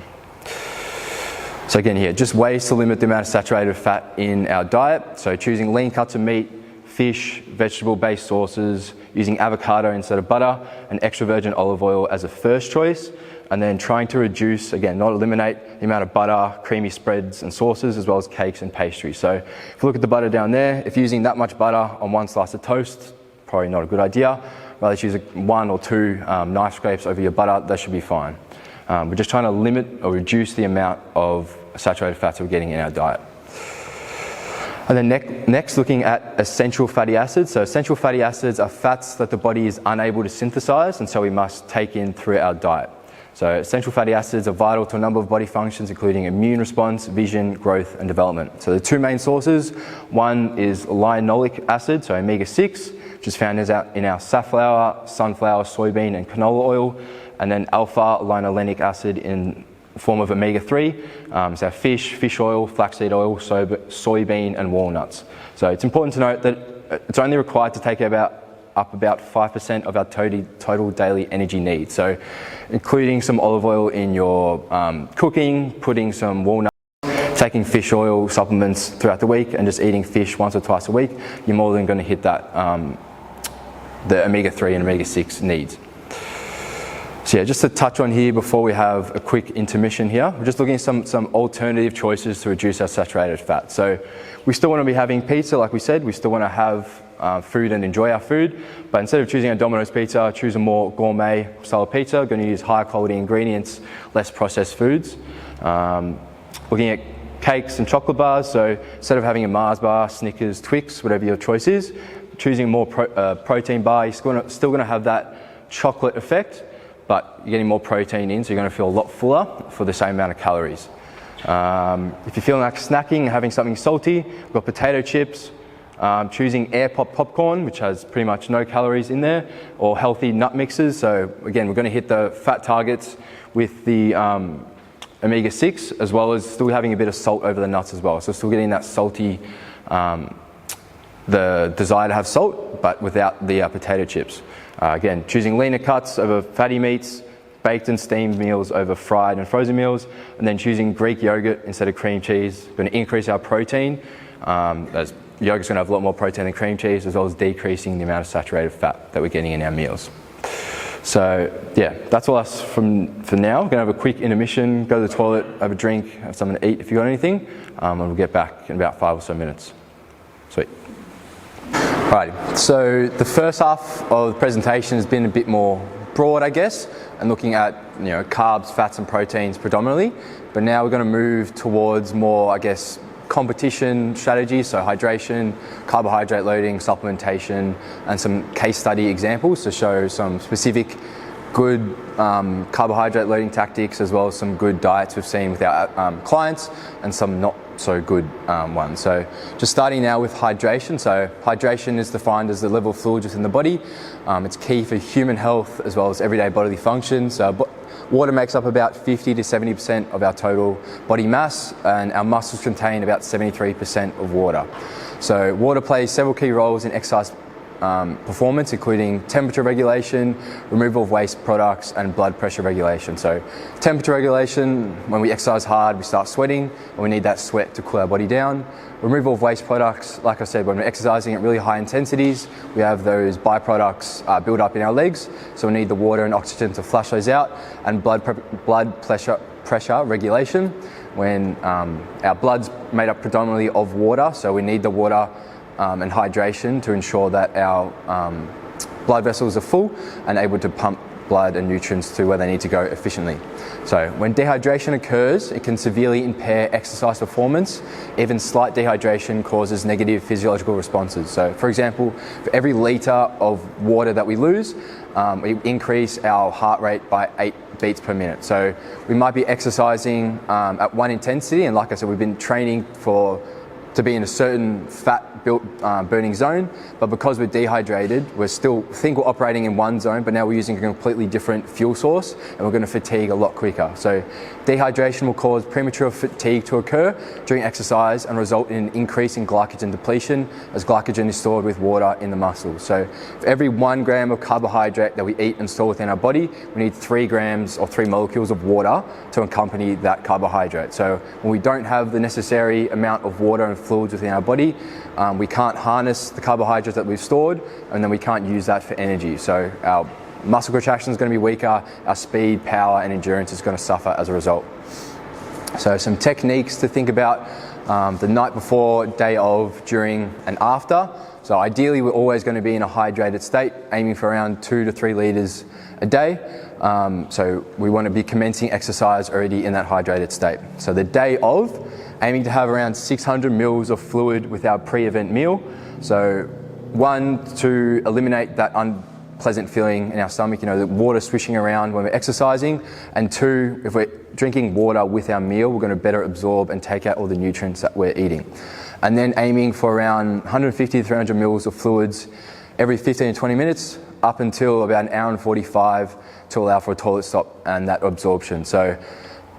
So again here, just ways to limit the amount of saturated fat in our diet. So choosing lean cuts of meat, fish, vegetable-based sources, using avocado instead of butter, and extra virgin olive oil as a first choice, and then trying to reduce, again, not eliminate the amount of butter, creamy spreads and sauces, as well as cakes and pastries. So if you look at the butter down there, if you're using that much butter on one slice of toast, probably not a good idea. Rather just use 1 or 2 knife scrapes over your butter, that should be fine. We're just trying to limit or reduce the amount of saturated fats that we're getting in our diet. And then next, looking at essential fatty acids. So essential fatty acids are fats that the body is unable to synthesize, and so we must take in through our diet. So essential fatty acids are vital to a number of body functions, including immune response, vision, growth, and development. So the 2 main sources, one is linoleic acid, so omega-6, which is found in our safflower, sunflower, soybean, and canola oil, and then alpha-linolenic acid in form of omega-3, so fish oil, flaxseed oil, soybean, and walnuts. So it's important to note that it's only required to take about 5% of our total daily energy needs. So including some olive oil in your cooking, putting some walnuts, taking fish oil supplements throughout the week, and just eating fish once or twice a week, you're more than going to hit that the omega-3 and omega-6 needs. So yeah, just to touch on here before we have a quick intermission here, we're just looking at some alternative choices to reduce our saturated fat. So we still want to be having pizza, like we said. We still want to have food and enjoy our food, but instead of choosing a Domino's pizza, choose a more gourmet style pizza. We're going to use higher quality ingredients, less processed foods. Looking at cakes and chocolate bars, so instead of having a Mars bar, Snickers, Twix, whatever your choice is, choosing a more protein bar, you're still going to have that chocolate effect, but you're getting more protein in, so you're going to feel a lot fuller for the same amount of calories. If you're feeling like snacking and having something salty, we've got potato chips, choosing air pop popcorn, which has pretty much no calories in there, or healthy nut mixes. So again, we're going to hit the fat targets with the omega-6, as well as still having a bit of salt over the nuts as well. So still getting that salty, the desire to have salt, but without the potato chips. Again, choosing leaner cuts over fatty meats, baked and steamed meals over fried and frozen meals, and then choosing Greek yogurt instead of cream cheese. We're going to increase our protein, as yogurt's going to have a lot more protein than cream cheese, as well as decreasing the amount of saturated fat that we're getting in our meals. So yeah, that's all us for now. We're going to have a quick intermission, go to the toilet, have a drink, have something to eat if you've got anything, and we'll get back in about 5 or so minutes. Sweet. Alrighty, so the first half of the presentation has been a bit more broad, I guess, and looking at carbs, fats and proteins predominantly, but now we're going to move towards more, I guess, competition strategies, so hydration, carbohydrate loading, supplementation, and some case study examples to show some specific good carbohydrate loading tactics, as well as some good diets we've seen with our clients and some not so good ones. So just starting now with hydration. So hydration is defined as the level of fluids within the body. It's key for human health as well as everyday bodily functions. Water makes up about 50 to 70% of our total body mass, and our muscles contain about 73% of water. So water plays several key roles in exercise performance, including temperature regulation, removal of waste products, and blood pressure regulation. So temperature regulation, when we exercise hard, we start sweating, and we need that sweat to cool our body down. Removal of waste products, like I said, when we're exercising at really high intensities, we have those byproducts build up in our legs, so we need the water and oxygen to flush those out. And blood pressure regulation, when our blood's made up predominantly of water, so we need the water and hydration to ensure that our blood vessels are full and able to pump blood and nutrients to where they need to go efficiently. So when dehydration occurs, it can severely impair exercise performance. Even slight dehydration causes negative physiological responses. So for example, for every litre of water that we lose, we increase our heart rate by 8 beats per minute. So we might be exercising at one intensity, and like I said, we've been training for to be in a certain fat burning zone, but because we're dehydrated, we're operating in one zone, but now we're using a completely different fuel source, and we're going to fatigue a lot quicker. So dehydration will cause premature fatigue to occur during exercise and result in an increase in glycogen depletion, as glycogen is stored with water in the muscles. So for every 1 gram of carbohydrate that we eat and store within our body, we need 3 grams or 3 molecules of water to accompany that carbohydrate. So when we don't have the necessary amount of water and fluids within our body, we can't harness the carbohydrates that we've stored, and then we can't use that for energy. So our muscle contraction is going to be weaker, our speed, power, and endurance is going to suffer as a result. So some techniques to think about the night before, day of, during, and after. So ideally, we're always going to be in a hydrated state, aiming for around 2 to 3 litres a day. So we want to be commencing exercise already in that hydrated state. So the day of, aiming to have around 600 mils of fluid with our pre-event meal. So 1, to eliminate that unpleasant feeling in our stomach, the water swishing around when we're exercising. And 2, if we're drinking water with our meal, we're going to better absorb and take out all the nutrients that we're eating. And then aiming for around 150 to 300 mils of fluids every 15 to 20 minutes, up until about 1 hour and 45 to allow for a toilet stop and that absorption. So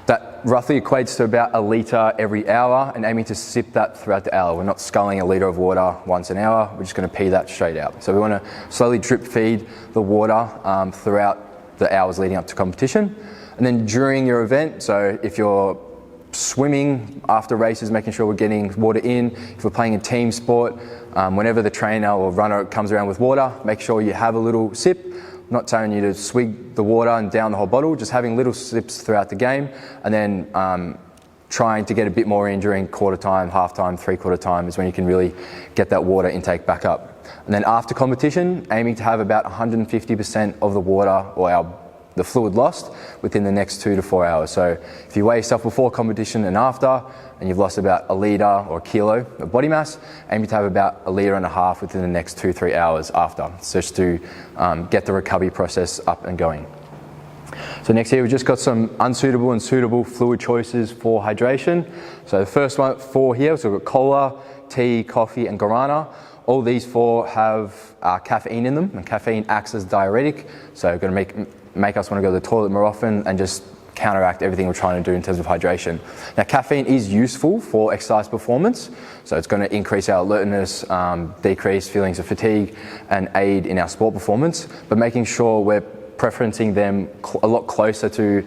that roughly equates to about 1 litre every hour, and aiming to sip that throughout the hour. We're not sculling 1 litre of water once an hour, we're just going to pee that straight out. So we want to slowly drip feed the water throughout the hours leading up to competition. And then during your event, so if you're swimming after races, making sure we're getting water in. If we're playing a team sport, whenever the trainer or runner comes around with water, make sure you have a little sip. Not telling you to swig the water and down the whole bottle, just having little sips throughout the game, and then trying to get a bit more in during quarter time, half time, 3/4 time is when you can really get that water intake back up. And then after competition, aiming to have about 150% of the water or the fluid lost within the next 2 to 4 hours. So if you weigh yourself before competition and after, and you've lost about 1 litre or 1 kilo of body mass, aiming to have about 1.5 litres within the next 2-3 hours after, so just to get the recovery process up and going. So next here, we've just got some unsuitable and suitable fluid choices for hydration. So the first 4 here, so we've got cola, tea, coffee, and guarana. All these 4 have caffeine in them, and caffeine acts as diuretic, so going to make us want to go to the toilet more often and just counteract everything we're trying to do in terms of hydration. Now, caffeine is useful for exercise performance, so it's going to increase our alertness, decrease feelings of fatigue, and aid in our sport performance, but making sure we're preferencing them a lot closer to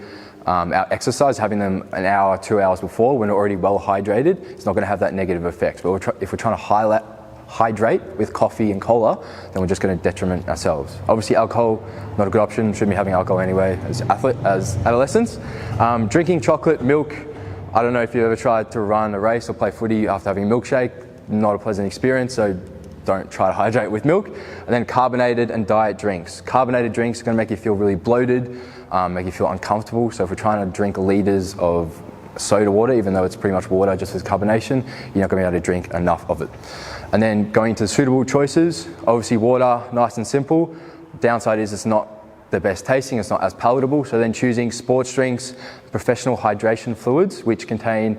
our exercise, having them 1 hour, 2 hours before when we're already well hydrated, it's not going to have that negative effect. But if we're trying to hydrate with coffee and cola, then we're just going to detriment ourselves. Obviously, alcohol, not a good option. Shouldn't be having alcohol anyway as adolescents. Drinking chocolate, milk. I don't know if you've ever tried to run a race or play footy after having a milkshake. Not a pleasant experience, so don't try to hydrate with milk. And then carbonated and diet drinks. Carbonated drinks are going to make you feel really bloated, make you feel uncomfortable. So if we're trying to drink litres of soda water, even though it's pretty much water just with carbonation, you're not going to be able to drink enough of it. And then going to suitable choices, obviously water, nice and simple. Downside is it's not the best tasting, it's not as palatable. So then choosing sports drinks, professional hydration fluids, which contain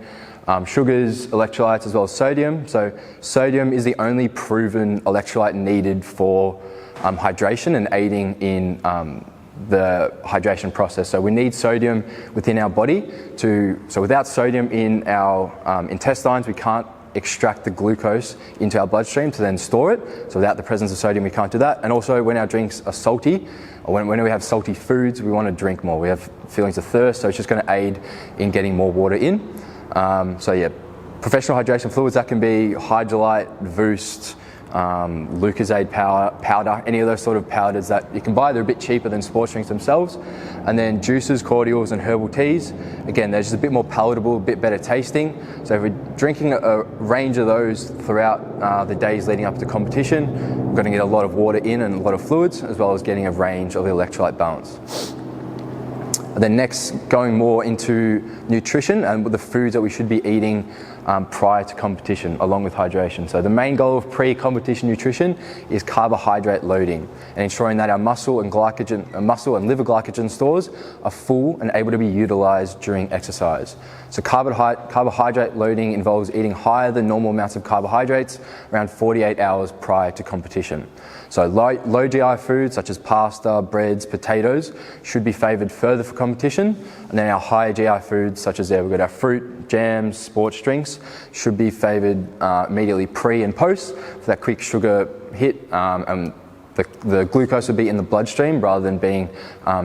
sugars, electrolytes, as well as sodium. So sodium is the only proven electrolyte needed for hydration and aiding in the hydration process. So we need sodium within our body so without sodium in our intestines, we can't extract the glucose into our bloodstream to then store it. So without the presence of sodium, we can't do that. And also when our drinks are salty, or when we have salty foods, we want to drink more. We have feelings of thirst, so it's just going to aid in getting more water in. So yeah, professional hydration fluids, that can be Hydrolyte, Voost, Lucozade powder, any of those sort of powders that you can buy. They're a bit cheaper than sports drinks themselves. And then juices, cordials, and herbal teas. Again, they're just a bit more palatable, a bit better tasting. So if we're drinking a range of those throughout the days leading up to competition, we're going to get a lot of water in and a lot of fluids, as well as getting a range of the electrolyte balance. And then next, going more into nutrition and the foods that we should be eating prior to competition, along with hydration. So the main goal of pre-competition nutrition is carbohydrate loading and ensuring that our muscle and liver glycogen stores are full and able to be utilized during exercise. So carbohydrate loading involves eating higher than normal amounts of carbohydrates around 48 hours prior to competition. So low GI foods such as pasta, breads, potatoes should be favoured further for competition, and then our higher GI foods such as we've got our fruit, jams, sports drinks should be favoured immediately pre and post for that quick sugar hit, and the glucose will be in the bloodstream rather than being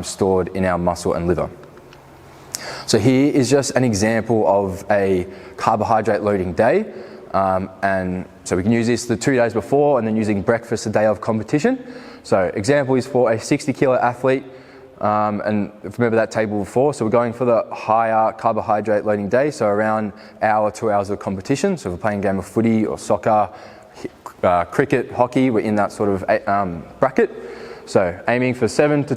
stored in our muscle and liver. So here is just an example of a carbohydrate loading day. And so we can use this the 2 days before and then using breakfast the day of competition. So example is for a 60 kilo athlete, and remember that table before, so we're going for the higher carbohydrate loading day, so around hour, 2 hours of competition. So if we're playing a game of footy or soccer, cricket, hockey, we're in that sort of bracket. So aiming for 7 to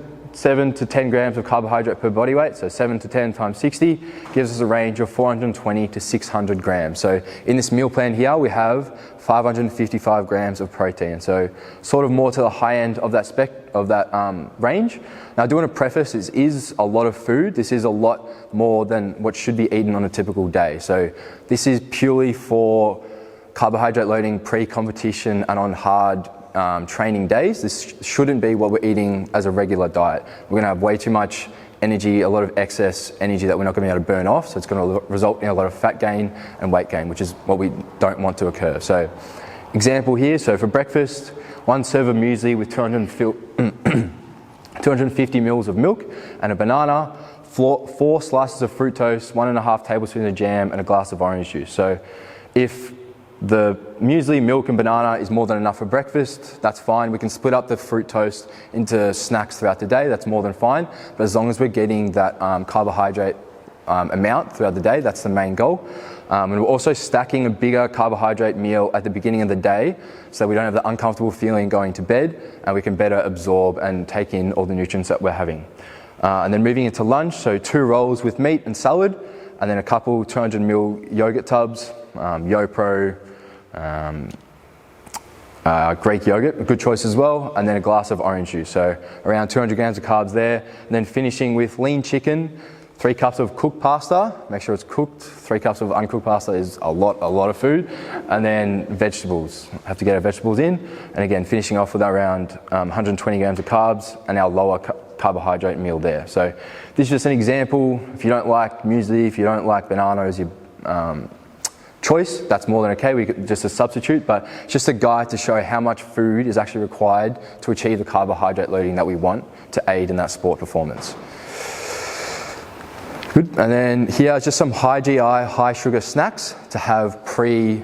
10 grams of carbohydrate per body weight, so 7 to 10 times 60 gives us a range of 420 to 600 grams. So in this meal plan here, we have 555 grams of protein, so sort of more to the high end of that range. Now I do want to preface, this is a lot of food. This is a lot more than what should be eaten on a typical day. So this is purely for carbohydrate loading pre-competition and on hard training days. This shouldn't be what we're eating as a regular diet. We're going to have way too much energy, a lot of excess energy that we're not going to be able to burn off, so it's going to result in a lot of fat gain and weight gain, which is what we don't want to occur. So example here, so for breakfast, 1 serve of muesli with 250 mils of milk and a banana, 4 slices of fruit toast, 1.5 tablespoons of jam and a glass of orange juice. So if the muesli, milk and banana is more than enough for breakfast, that's fine. We can split up the fruit toast into snacks throughout the day, that's more than fine. But as long as we're getting that carbohydrate amount throughout the day, that's the main goal. And we're also stacking a bigger carbohydrate meal at the beginning of the day so we don't have the uncomfortable feeling going to bed, and we can better absorb and take in all the nutrients that we're having. And then moving into lunch, so 2 rolls with meat and salad, and then a couple 200 ml yogurt tubs, YoPro, Greek yogurt, a good choice as well, and then a glass of orange juice. So around 200 grams of carbs there, and then finishing with lean chicken, 3 cups of cooked pasta, make sure it's cooked. 3 cups of uncooked pasta is a lot of food, and then vegetables. Have to get our vegetables in, and again finishing off with around 120 grams of carbs and our lower carbohydrate meal there. So this is just an example. If you don't like muesli, if you don't like banana as your choice, that's more than okay, we could just a substitute, but it's just a guide to show how much food is actually required to achieve the carbohydrate loading that we want to aid in that sport performance. Good, and then here is just some high GI, high sugar snacks to have pre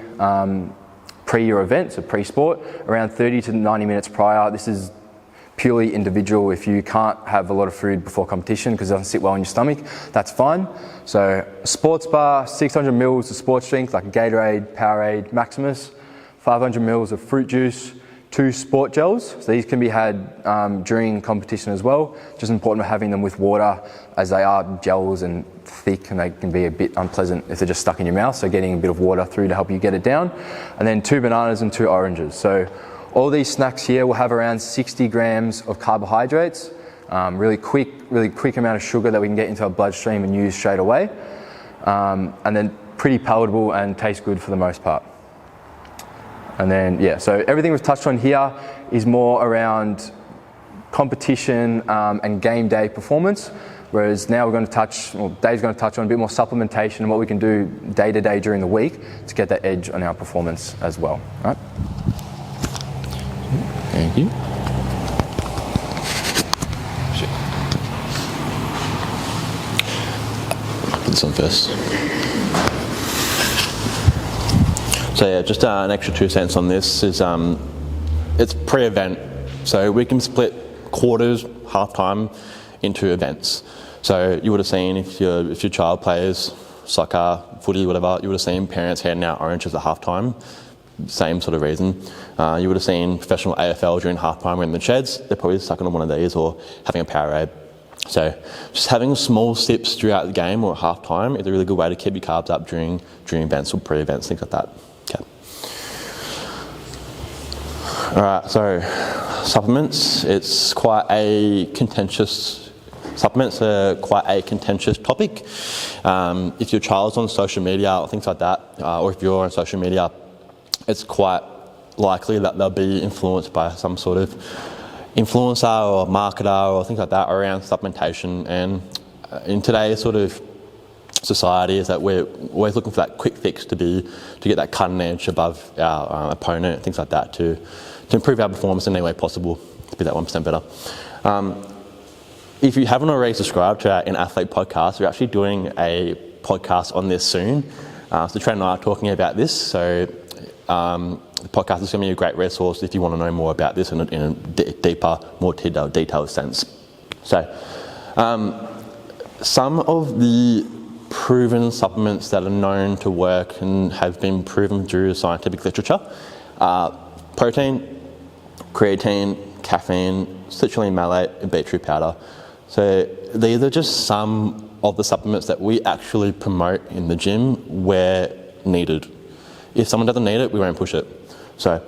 your event, so pre-sport, around 30 to 90 minutes prior. This is purely individual. If you can't have a lot of food before competition because it doesn't sit well in your stomach, that's fine. So a sports bar, 600 mils of sports drink like a Gatorade, Powerade, Maximus, 500 mils of fruit juice, 2 sport gels. So these can be had during competition as well. Just important having them with water, as they are gels and thick, and they can be a bit unpleasant if they're just stuck in your mouth. So getting a bit of water through to help you get it down. And then 2 bananas and 2 oranges. So all these snacks here will have around 60 grams of carbohydrates, really quick amount of sugar that we can get into our bloodstream and use straight away, and then pretty palatable and taste good for the most part. And then, yeah, so everything we've touched on here is more around competition and game day performance, whereas now we're going to touch, well, Dave's going to touch on a bit more supplementation and what we can do day to day during the week to get that edge on our performance as well. All right? Thank you. Put this on first. So yeah, just an extra 2 cents on this is it's pre-event, so we can split quarters, half-time into events. So you would have seen if your child plays soccer, footy, whatever, you would have seen parents handing out oranges at half-time. Same sort of reason. You would have seen professional AFL during halftime when in the sheds. They're probably sucking on one of these or having a Powerade. So just having small sips throughout the game or at half time is a really good way to keep your carbs up during events or pre-events, things like that. Okay. All right, so supplements, it's quite a contentious topic. If your child's on social media or things like that, or if you're on social media, it's quite likely that they'll be influenced by some sort of influencer or marketer or things like that around supplementation. And in today's sort of society is that we're always looking for that quick fix to get that cutting edge above our opponent, things like that, to improve our performance in any way possible, to be that 1% better. If you haven't already subscribed to our In Athlete podcast, we're actually doing a podcast on this soon. So Trent and I are talking about this, so the podcast is going to be a great resource if you want to know more about this in a deeper, more detailed sense. So some of the proven supplements that are known to work and have been proven through scientific literature are protein, creatine, caffeine, citrulline malate, and beetroot powder. So these are just some of the supplements that we actually promote in the gym where needed. If someone doesn't need it, we won't push it. So,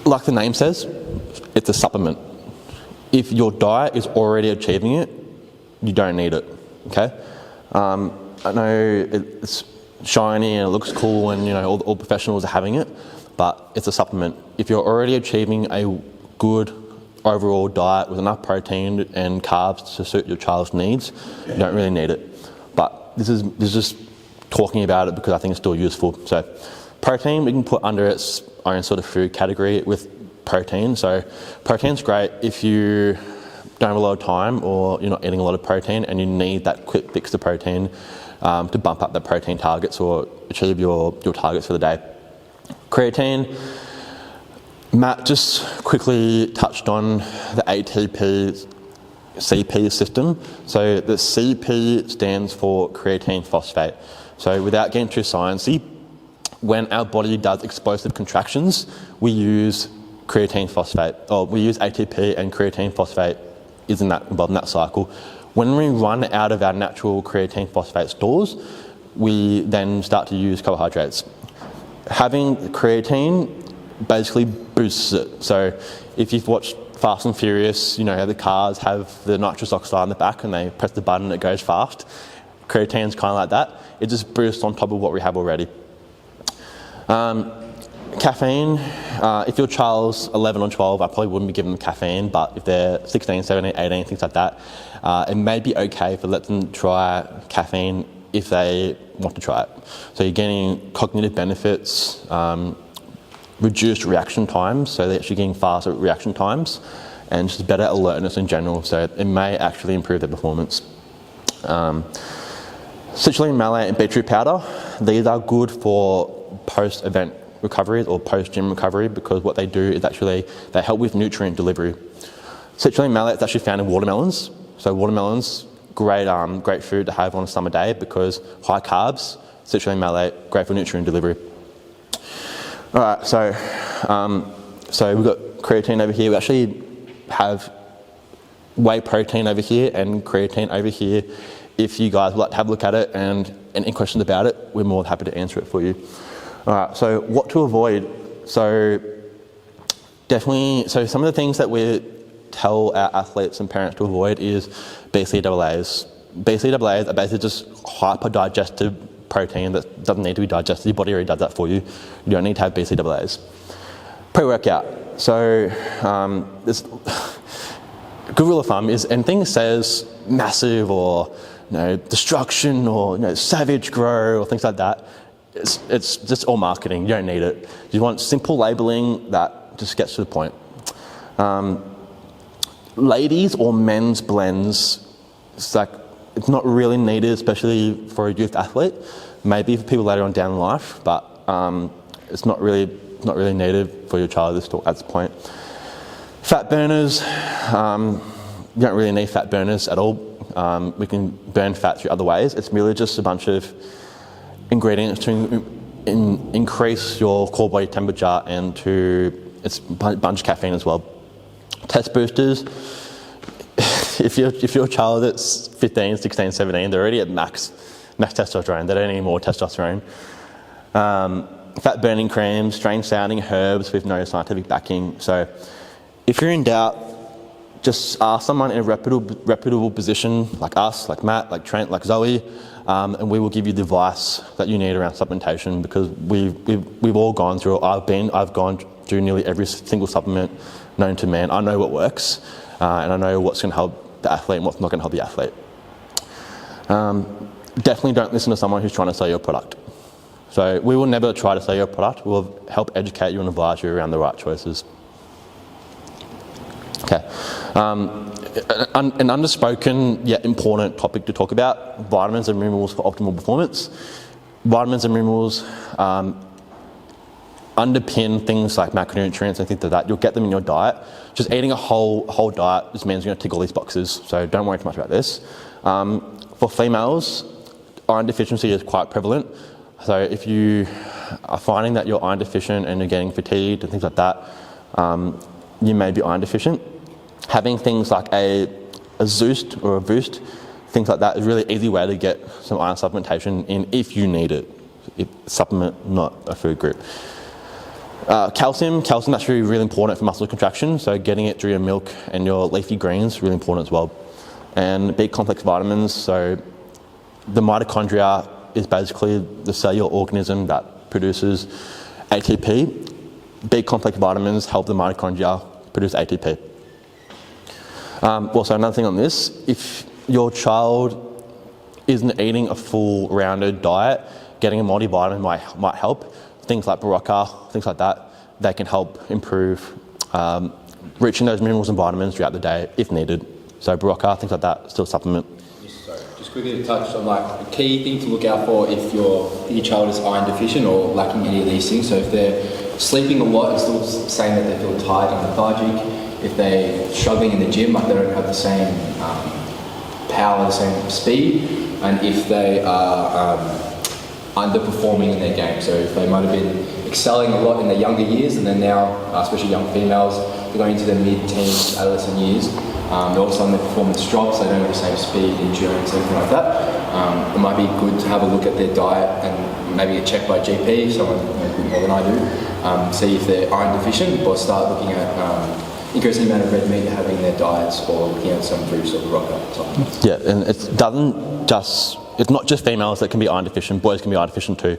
like the name says, it's a supplement. If your diet is already achieving it, you don't need it, okay? I know it's shiny and it looks cool and, you know, all professionals are having it, but it's a supplement. If you're already achieving a good overall diet with enough protein and carbs to suit your child's needs, you don't really need it. But this is just talking about it because I think it's still useful. So protein we can put under its own sort of food category with protein. So protein's great if you don't have a lot of time or you're not eating a lot of protein and you need that quick fix to protein to bump up the protein targets or achieve your targets for the day. Creatine, Matt just quickly touched on the ATP CP system. So the CP stands for creatine phosphate. So without getting too sciencey, when our body does explosive contractions, we use creatine phosphate, or we use ATP, and creatine phosphate is involved in that cycle. When we run out of our natural creatine phosphate stores, we then start to use carbohydrates. Having creatine basically boosts it. So if you've watched Fast and Furious, you know how the cars have the nitrous oxide in the back and they press the button and it goes fast. Creatine's kind of like that. It just boosts on top of what we have already. Caffeine, if your child's 11 or 12, I probably wouldn't be giving them caffeine, but if they're 16, 17, 18, things like that, it may be okay to let them try caffeine if they want to try it. So you're getting cognitive benefits, reduced reaction times, so they're actually getting faster reaction times, and just better alertness in general, so it may actually improve their performance. Citrulline malate and beetroot powder, these are good for post-event recovery or post-gym recovery because what they do is actually they help with nutrient delivery. Citrulline malate is actually found in watermelons, so watermelons, great food to have on a summer day because high carbs, citrulline malate, great for nutrient delivery. All right, so we've got creatine over here. We actually have whey protein over here and creatine over here. If you guys would like to have a look at it and any questions about it, we're more than happy to answer it for you. All right, so what to avoid? So some of the things that we tell our athletes and parents to avoid is BCAAs. BCAAs are basically just hyper-digested protein that doesn't need to be digested. Your body already does that for you. You don't need to have BCAAs. Pre-workout. So this good rule of thumb is anything that says massive or destruction or savage grow or things like that, it's just all marketing. You don't need it. You want simple labeling that just gets to the point. Ladies or men's blends, it's not really needed, especially for a youth athlete. Maybe for people later on down in life, but it's not really needed for your child at this point. Fat burners, you don't really need fat burners at all. We can burn fat through other ways. It's merely just a bunch of ingredients to increase your core body temperature and it's a bunch of caffeine as well. Test boosters, if your child is 15, 16, 17, they're already at max testosterone. They don't need more testosterone. Fat burning creams, strange sounding herbs with no scientific backing. So if you're in doubt, just ask someone in a reputable position, like us, like Matt, like Trent, like Zoe, and we will give you the advice that you need around supplementation, because we've all gone through it. I've gone through nearly every single supplement known to man. I know what works, and I know what's going to help the athlete and what's not going to help the athlete. Definitely don't listen to someone who's trying to sell your product. So we will never try to sell your product. We'll help educate you and advise you around the right choices. Okay. An underspoken yet important topic to talk about: vitamins and minerals for optimal performance. Vitamins and minerals underpin things like macronutrients and things like that. You'll get them in your diet. Just eating a whole diet just means you're going to tick all these boxes. So don't worry too much about this. For females, iron deficiency is quite prevalent. So if you are finding that you're iron deficient and you're getting fatigued and things like that, you may be iron deficient. Having things like a Zoost or a Boost, things like that, is a really easy way to get some iron supplementation in if you need it. Supplement, not a food group. Calcium is actually really important for muscle contraction, so getting it through your milk and your leafy greens is really important as well. And B complex vitamins, so the mitochondria is basically the cellular organism that produces ATP. B complex vitamins help the mitochondria produce ATP. Also, another thing on this, if your child isn't eating a full rounded diet, getting a multivitamin might help. Things like Barocca, things like that, they can help improve reaching those minerals and vitamins throughout the day if needed. So Barocca, things like that, still supplement. Just quickly to touch on a key thing to look out for if your child is iron deficient or lacking any of these things. So if they're sleeping a lot and still saying that they feel tired and lethargic, if they're struggling in the gym, like they don't have the same power, the same speed, and if they are underperforming in their game. So if they might have been excelling a lot in their younger years and then now, especially young females, they're going into their mid-teens, adolescent years, all of a sudden their performance drops, they don't have the same speed, endurance, anything like that. It might be good to have a look at their diet and maybe get checked by a GP, someone more than I do, see if they're iron deficient, or start looking at increasing the amount of red meat they have in their diets, or looking at some fruits or Barocca. Yeah, and it's not just females that can be iron deficient, boys can be iron deficient too.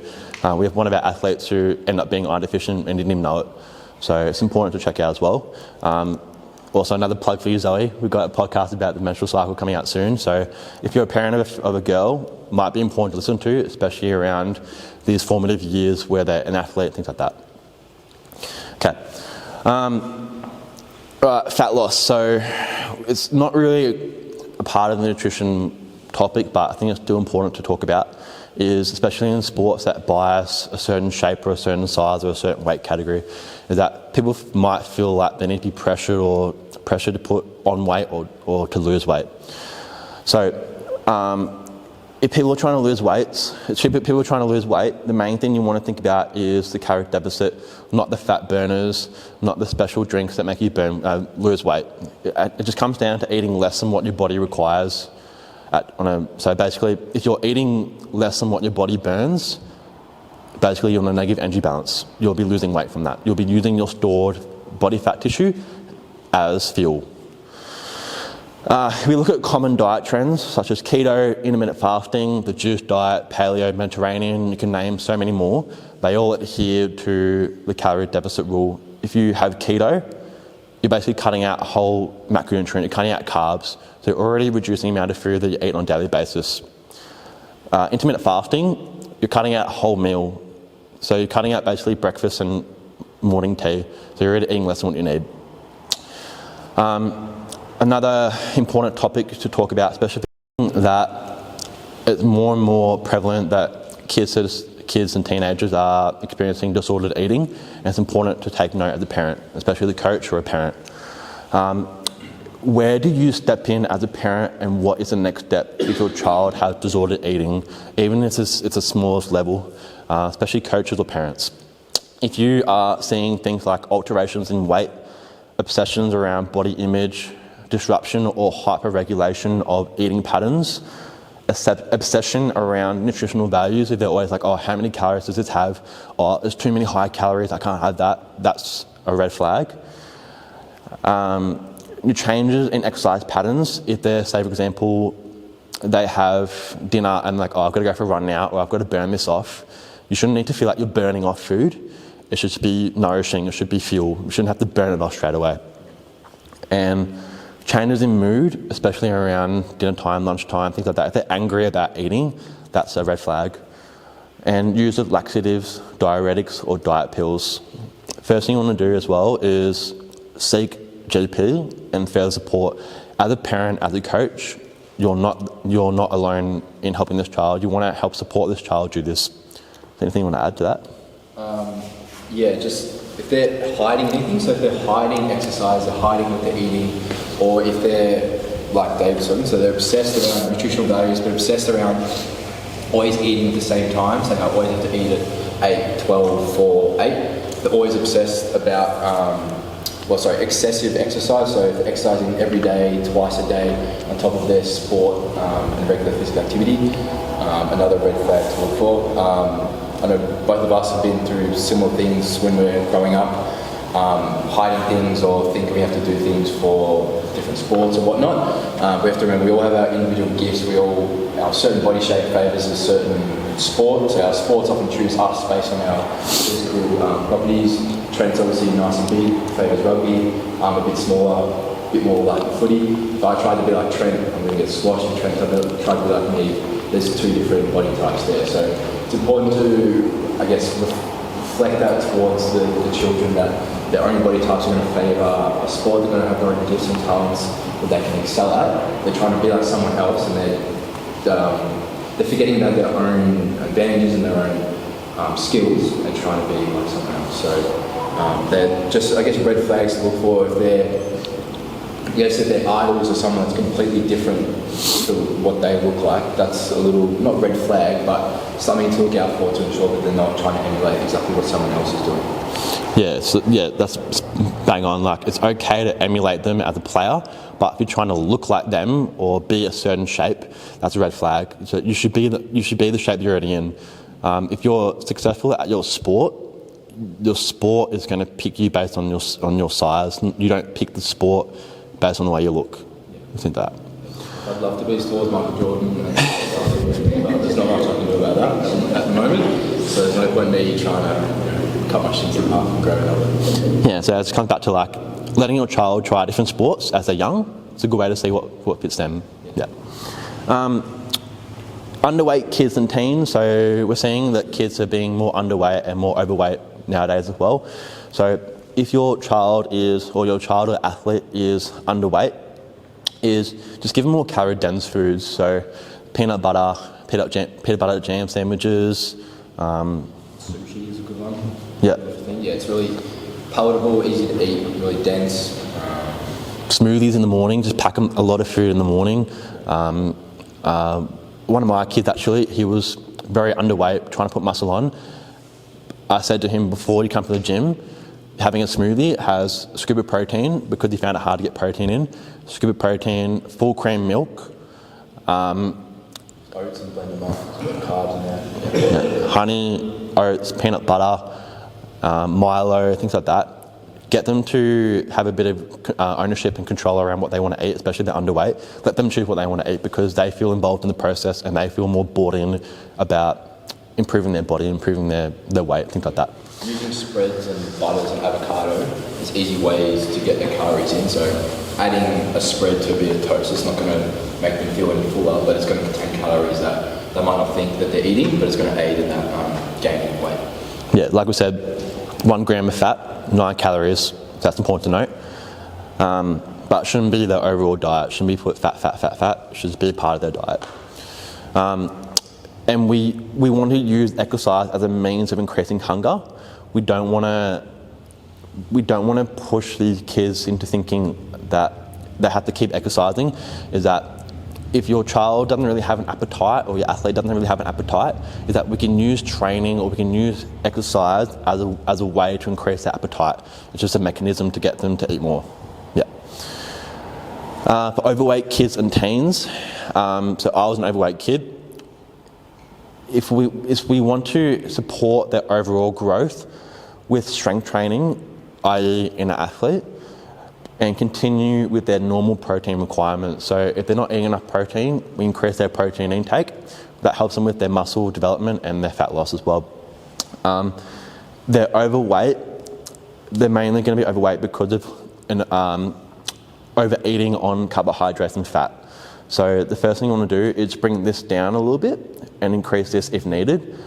We have one of our athletes who ended up being iron deficient and didn't even know it. So it's important to check out as well. Also, another plug for you, Zoe. We've got a podcast about the menstrual cycle coming out soon. So if you're a parent of a girl, it might be important to listen to, especially around these formative years where they're an athlete, things like that. Okay. Fat loss. So it's not really a part of the nutrition topic, but I think it's still important to talk about, is especially in sports that bias a certain shape or a certain size or a certain weight category, is that people might feel like they need to be pressured to put on weight or to lose weight. So if people are trying to lose weight, the main thing you want to think about is the calorie deficit, not the fat burners, not the special drinks that make you lose weight. It just comes down to eating less than what your body requires. So basically, if you're eating less than what your body burns, basically you're in a negative energy balance. You'll be losing weight from that. You'll be using your stored body fat tissue as fuel. We look at common diet trends such as keto, intermittent fasting, the juice diet, paleo, Mediterranean, you can name so many more. They all adhere to the calorie deficit rule. If you have keto, you're basically cutting out a whole macronutrient, you're cutting out carbs, so you're already reducing the amount of food that you eat on a daily basis. Intermittent fasting, you're cutting out a whole meal, so you're cutting out basically breakfast and morning tea, so you're already eating less than what you need. Another important topic to talk about, especially that it's more and more prevalent that kids and teenagers are experiencing disordered eating, and it's important to take note as a parent, especially the coach or a parent. Where do you step in as a parent, and what is the next step if your child has disordered eating, even if it's the smallest level, especially coaches or parents? If you are seeing things like alterations in weight, obsessions around body image, disruption or hyperregulation of eating patterns, obsession around nutritional values. If they're always like, oh, how many calories does this have? Oh, there's too many high calories, I can't have that. That's a red flag. Changes in exercise patterns. If they're, say for example, they have dinner and like, oh, I've got to go for a run now, or I've got to burn this off. You shouldn't need to feel like you're burning off food. It should be nourishing, it should be fuel. You shouldn't have to burn it off straight away. And changes in mood, especially around dinner time, lunchtime, things like that. If they're angry about eating, that's a red flag. And use of laxatives, diuretics, or diet pills. First thing you want to do as well is seek GP and further support. As a parent, as a coach, you're not alone in helping this child. You want to help support this child do this. Anything you want to add to that? Yeah, just if they're hiding anything, so if they're hiding exercise, they're hiding what they're eating, or if they're, like Dave was saying, so they're obsessed around nutritional values, but obsessed around always eating at the same time, so I always have to eat at 8, 12, 4, 8. They're always obsessed about, excessive exercise, so if they're exercising every day, twice a day, on top of their sport and regular physical activity, another red flag to look for. I know both of us have been through similar things when we were growing up, hiding things or thinking we have to do things for different sports or whatnot. We have to remember we all have our individual gifts. Our certain body shape favours a certain sport, so our sports often choose us based on our physical properties. Trent's obviously nice and big, favours rugby. I'm a bit smaller, a bit more like footy. If I tried to be like Trent, I'm going to get squashed, and Trent tried to be like me. There's two different body types there, so it's important to, I guess, reflect that towards the children, that their own body types are going to favour a sport. They're going to have their own gifts and talents that they can excel at. They're trying to be like someone else, and they're forgetting about their own advantages and their own skills and trying to be like someone else. So they're just, I guess, red flags to look for. If their idols are someone that's completely different to what they look like, that's a little, not red flag, but something to look out for to ensure that they're not trying to emulate exactly what someone else is doing. Yeah, that's bang on. Like, it's okay to emulate them as a player, but if you're trying to look like them or be a certain shape, that's a red flag. So you should be the shape you're already in. If you're successful at your sport is going to pick you based on your size. You don't pick the sport based on the way you look. I think that. I'd love to be as tall as Michael Jordan, but there's not much I can do about that at the moment. So there's no point in me trying to cut my shins in half and grow another. Yeah, so it comes back to like letting your child try different sports as they're young. It's a good way to see what fits them. Yeah. Underweight kids and teens. So we're seeing that kids are being more underweight and more overweight nowadays as well. So if your child or athlete is underweight, is just give them more calorie-dense foods. So peanut butter jam sandwiches. Sushi is a good one. Yeah. Yeah, it's really palatable, easy to eat, really dense. Smoothies in the morning. Just pack them a lot of food in the morning. One of my kids actually, he was very underweight, trying to put muscle on. I said to him before you come to the gym, having a smoothie has a scoop of protein because he found it hard to get protein in. Scoop of protein, full cream milk. Oats and blended muffins with carbs in there. Yeah. Honey, oats, peanut butter, Milo, things like that. Get them to have a bit of ownership and control around what they want to eat, especially if they're underweight. Let them choose what they want to eat because they feel involved in the process and they feel more bought in about improving their body, improving their weight, things like that. Using spreads and butters and avocado is easy ways to get their calories in. So adding a spread to a bit of toast is not going to make them feel any fuller, but it's going to contain calories that they might not think that they're eating, but it's going to aid in that gaining weight. Yeah, like we said, 1 gram of fat, 9 calories. That's important to note. But it shouldn't be their overall diet. It shouldn't be put fat. It should be part of their diet. And we want to use exercise as a means of increasing hunger. We don't want to push these kids into thinking that they have to keep exercising. Is that if your child doesn't really have an appetite or your athlete doesn't really have an appetite, is that we can use training or we can use exercise as a way to increase their appetite. It's just a mechanism to get them to eat more. Yeah. For overweight kids and teens, so I was an overweight kid. If we want to support their overall growth with strength training, i.e. in an athlete, and continue with their normal protein requirements. So if they're not eating enough protein, we increase their protein intake. That helps them with their muscle development and their fat loss as well. They're overweight. They're mainly going to be overweight because of overeating on carbohydrates and fat. So the first thing you want to do is bring this down a little bit and increase this if needed.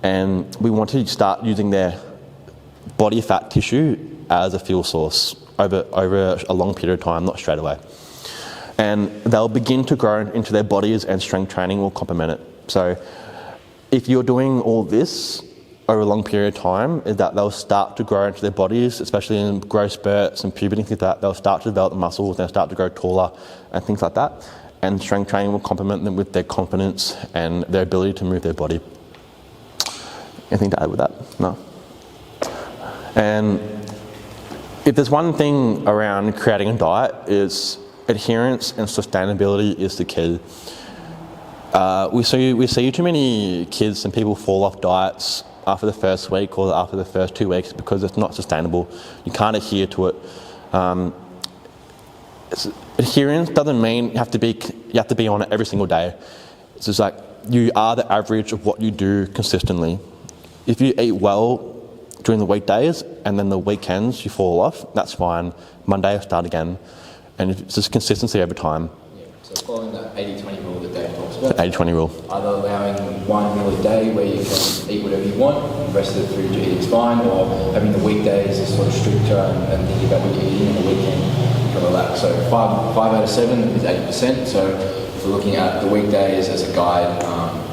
And we want to start using their body fat tissue as a fuel source over a long period of time, not straight away. And they'll begin to grow into their bodies, and strength training will complement it. So if you're doing all this over a long period of time, is that they'll start to grow into their bodies, especially in growth spurts and puberty, things like that. They'll start to develop the muscles, they'll start to grow taller and things like that. And strength training will complement them with their confidence and their ability to move their body. Anything to add with that? No. And if there's one thing around creating a diet, is adherence and sustainability is the key. We see too many kids and people fall off diets after the first week or after the first 2 weeks because it's not sustainable. You can't adhere to it. Adherence doesn't mean you have to be on it every single day. It's just like you are the average of what you do consistently. If you eat well during the weekdays and then the weekends you fall off, that's fine. Monday I'll start again. And it's just consistency over time. Yeah. So following that 80-20 rule that Dave talks about. The 80-20 rule. Either allowing 1 meal a day where you can eat whatever you want, and the rest of the food you're eating is fine, or having the weekdays is sort of stricter and thinking about what you're eating on the weekend, you can relax. So 5 out of 7 is 80%. So if we're looking at the weekdays as a guide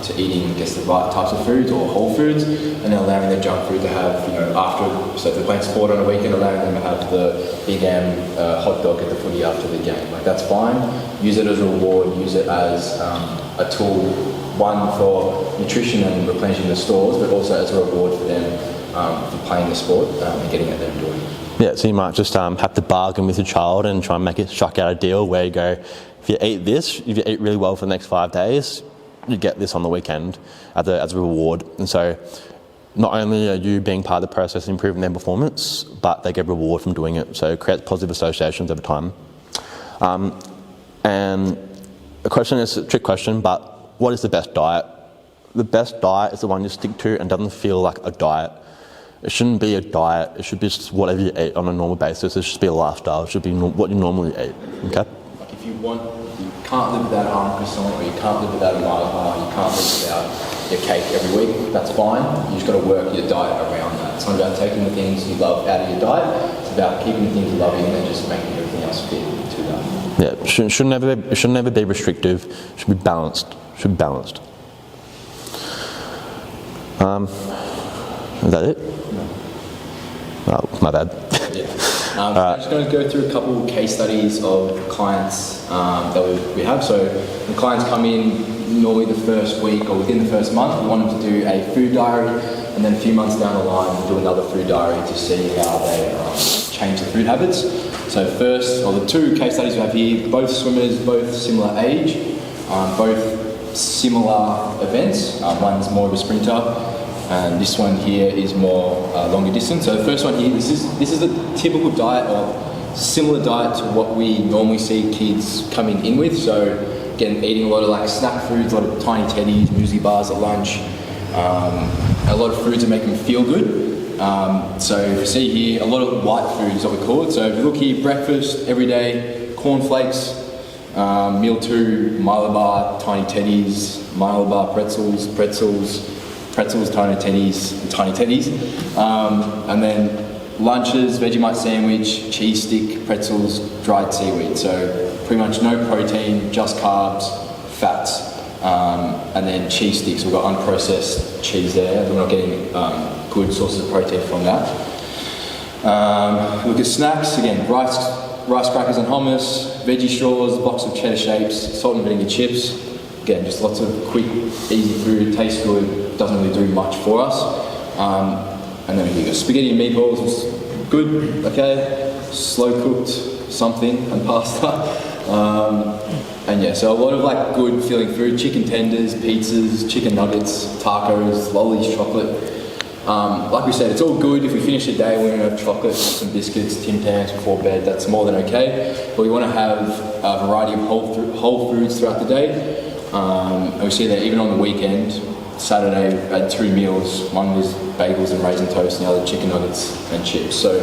to eating, I guess, the right types of foods or whole foods, and then allowing their junk food to have, after, so if they're playing sport on a weekend, allowing them to have the big hot dog at the footy after the game. Like, that's fine. Use it as a reward, use it as a tool, one for nutrition and replenishing the stores, but also as a reward for them for playing the sport and getting out there and doing it. Yeah, so you might just have to bargain with your child and try and strike out a deal where you go, if you eat this, if you eat really well for the next 5 days, you get this on the weekend as a reward. And so not only are you being part of the process and improving their performance, but they get reward from doing it. So it creates positive associations over time. And the question is a trick question, but what is the best diet? The best diet is the one you stick to and doesn't feel like a diet. It shouldn't be a diet. It should be just whatever you eat on a normal basis. It should be a lifestyle. It should be what you normally eat. Okay? Like if you can't live without a ham croissant, or you can't live without a Milo bar, you can't live without your cake every week, that's fine. You just got to work your diet around that. It's not about taking the things you love out of your diet. It's about keeping the things you love in and just making everything else fit to that. Yeah, it should never be restrictive. It should be balanced. It should be balanced. Is that it? No. Oh, my bad. Yeah. I'm just going to go through a couple of case studies of clients that we have. So when clients come in, normally the first week or within the first month, we want them to do a food diary, and then a few months down the line, do another food diary to see how they change their food habits. So the two case studies we have here, both swimmers, both similar age, both similar events. One's more of a sprinter, and this one here is more longer distance. So the first one here, this is a typical diet or similar diet to what we normally see kids coming in with. So again, eating a lot of like snack foods, a lot of tiny teddies, muesli bars at lunch, a lot of foods that make them feel good. So if you see here, a lot of white foods, what we call it. So if you look here, breakfast every day, cornflakes, meal 2, Milo bar, tiny teddies, Milo bar pretzels, tiny teddies, and then lunches, Vegemite sandwich, cheese stick, pretzels, dried seaweed. So pretty much no protein, just carbs, fats, and then cheese sticks. We've got unprocessed cheese there. We're not getting good sources of protein from that. Look at snacks, again, rice crackers and hummus, veggie straws, box of cheddar shapes, salt and vinegar chips. Again, just lots of quick, easy food, tastes good, doesn't really do much for us. And then we got spaghetti and meatballs, was good, okay, slow cooked something, and pasta. And yeah, so a lot of like good feeling food, chicken tenders, pizzas, chicken nuggets, tacos, lollies, chocolate. Like we said, it's all good. If we finish the day, we're going to have chocolate, some biscuits, Tim Tams before bed. That's more than okay. But we want to have a variety of whole foods throughout the day. And we see that even on the weekend, Saturday, we had 2 meals. One was bagels and raisin toast, and the other chicken nuggets and chips. So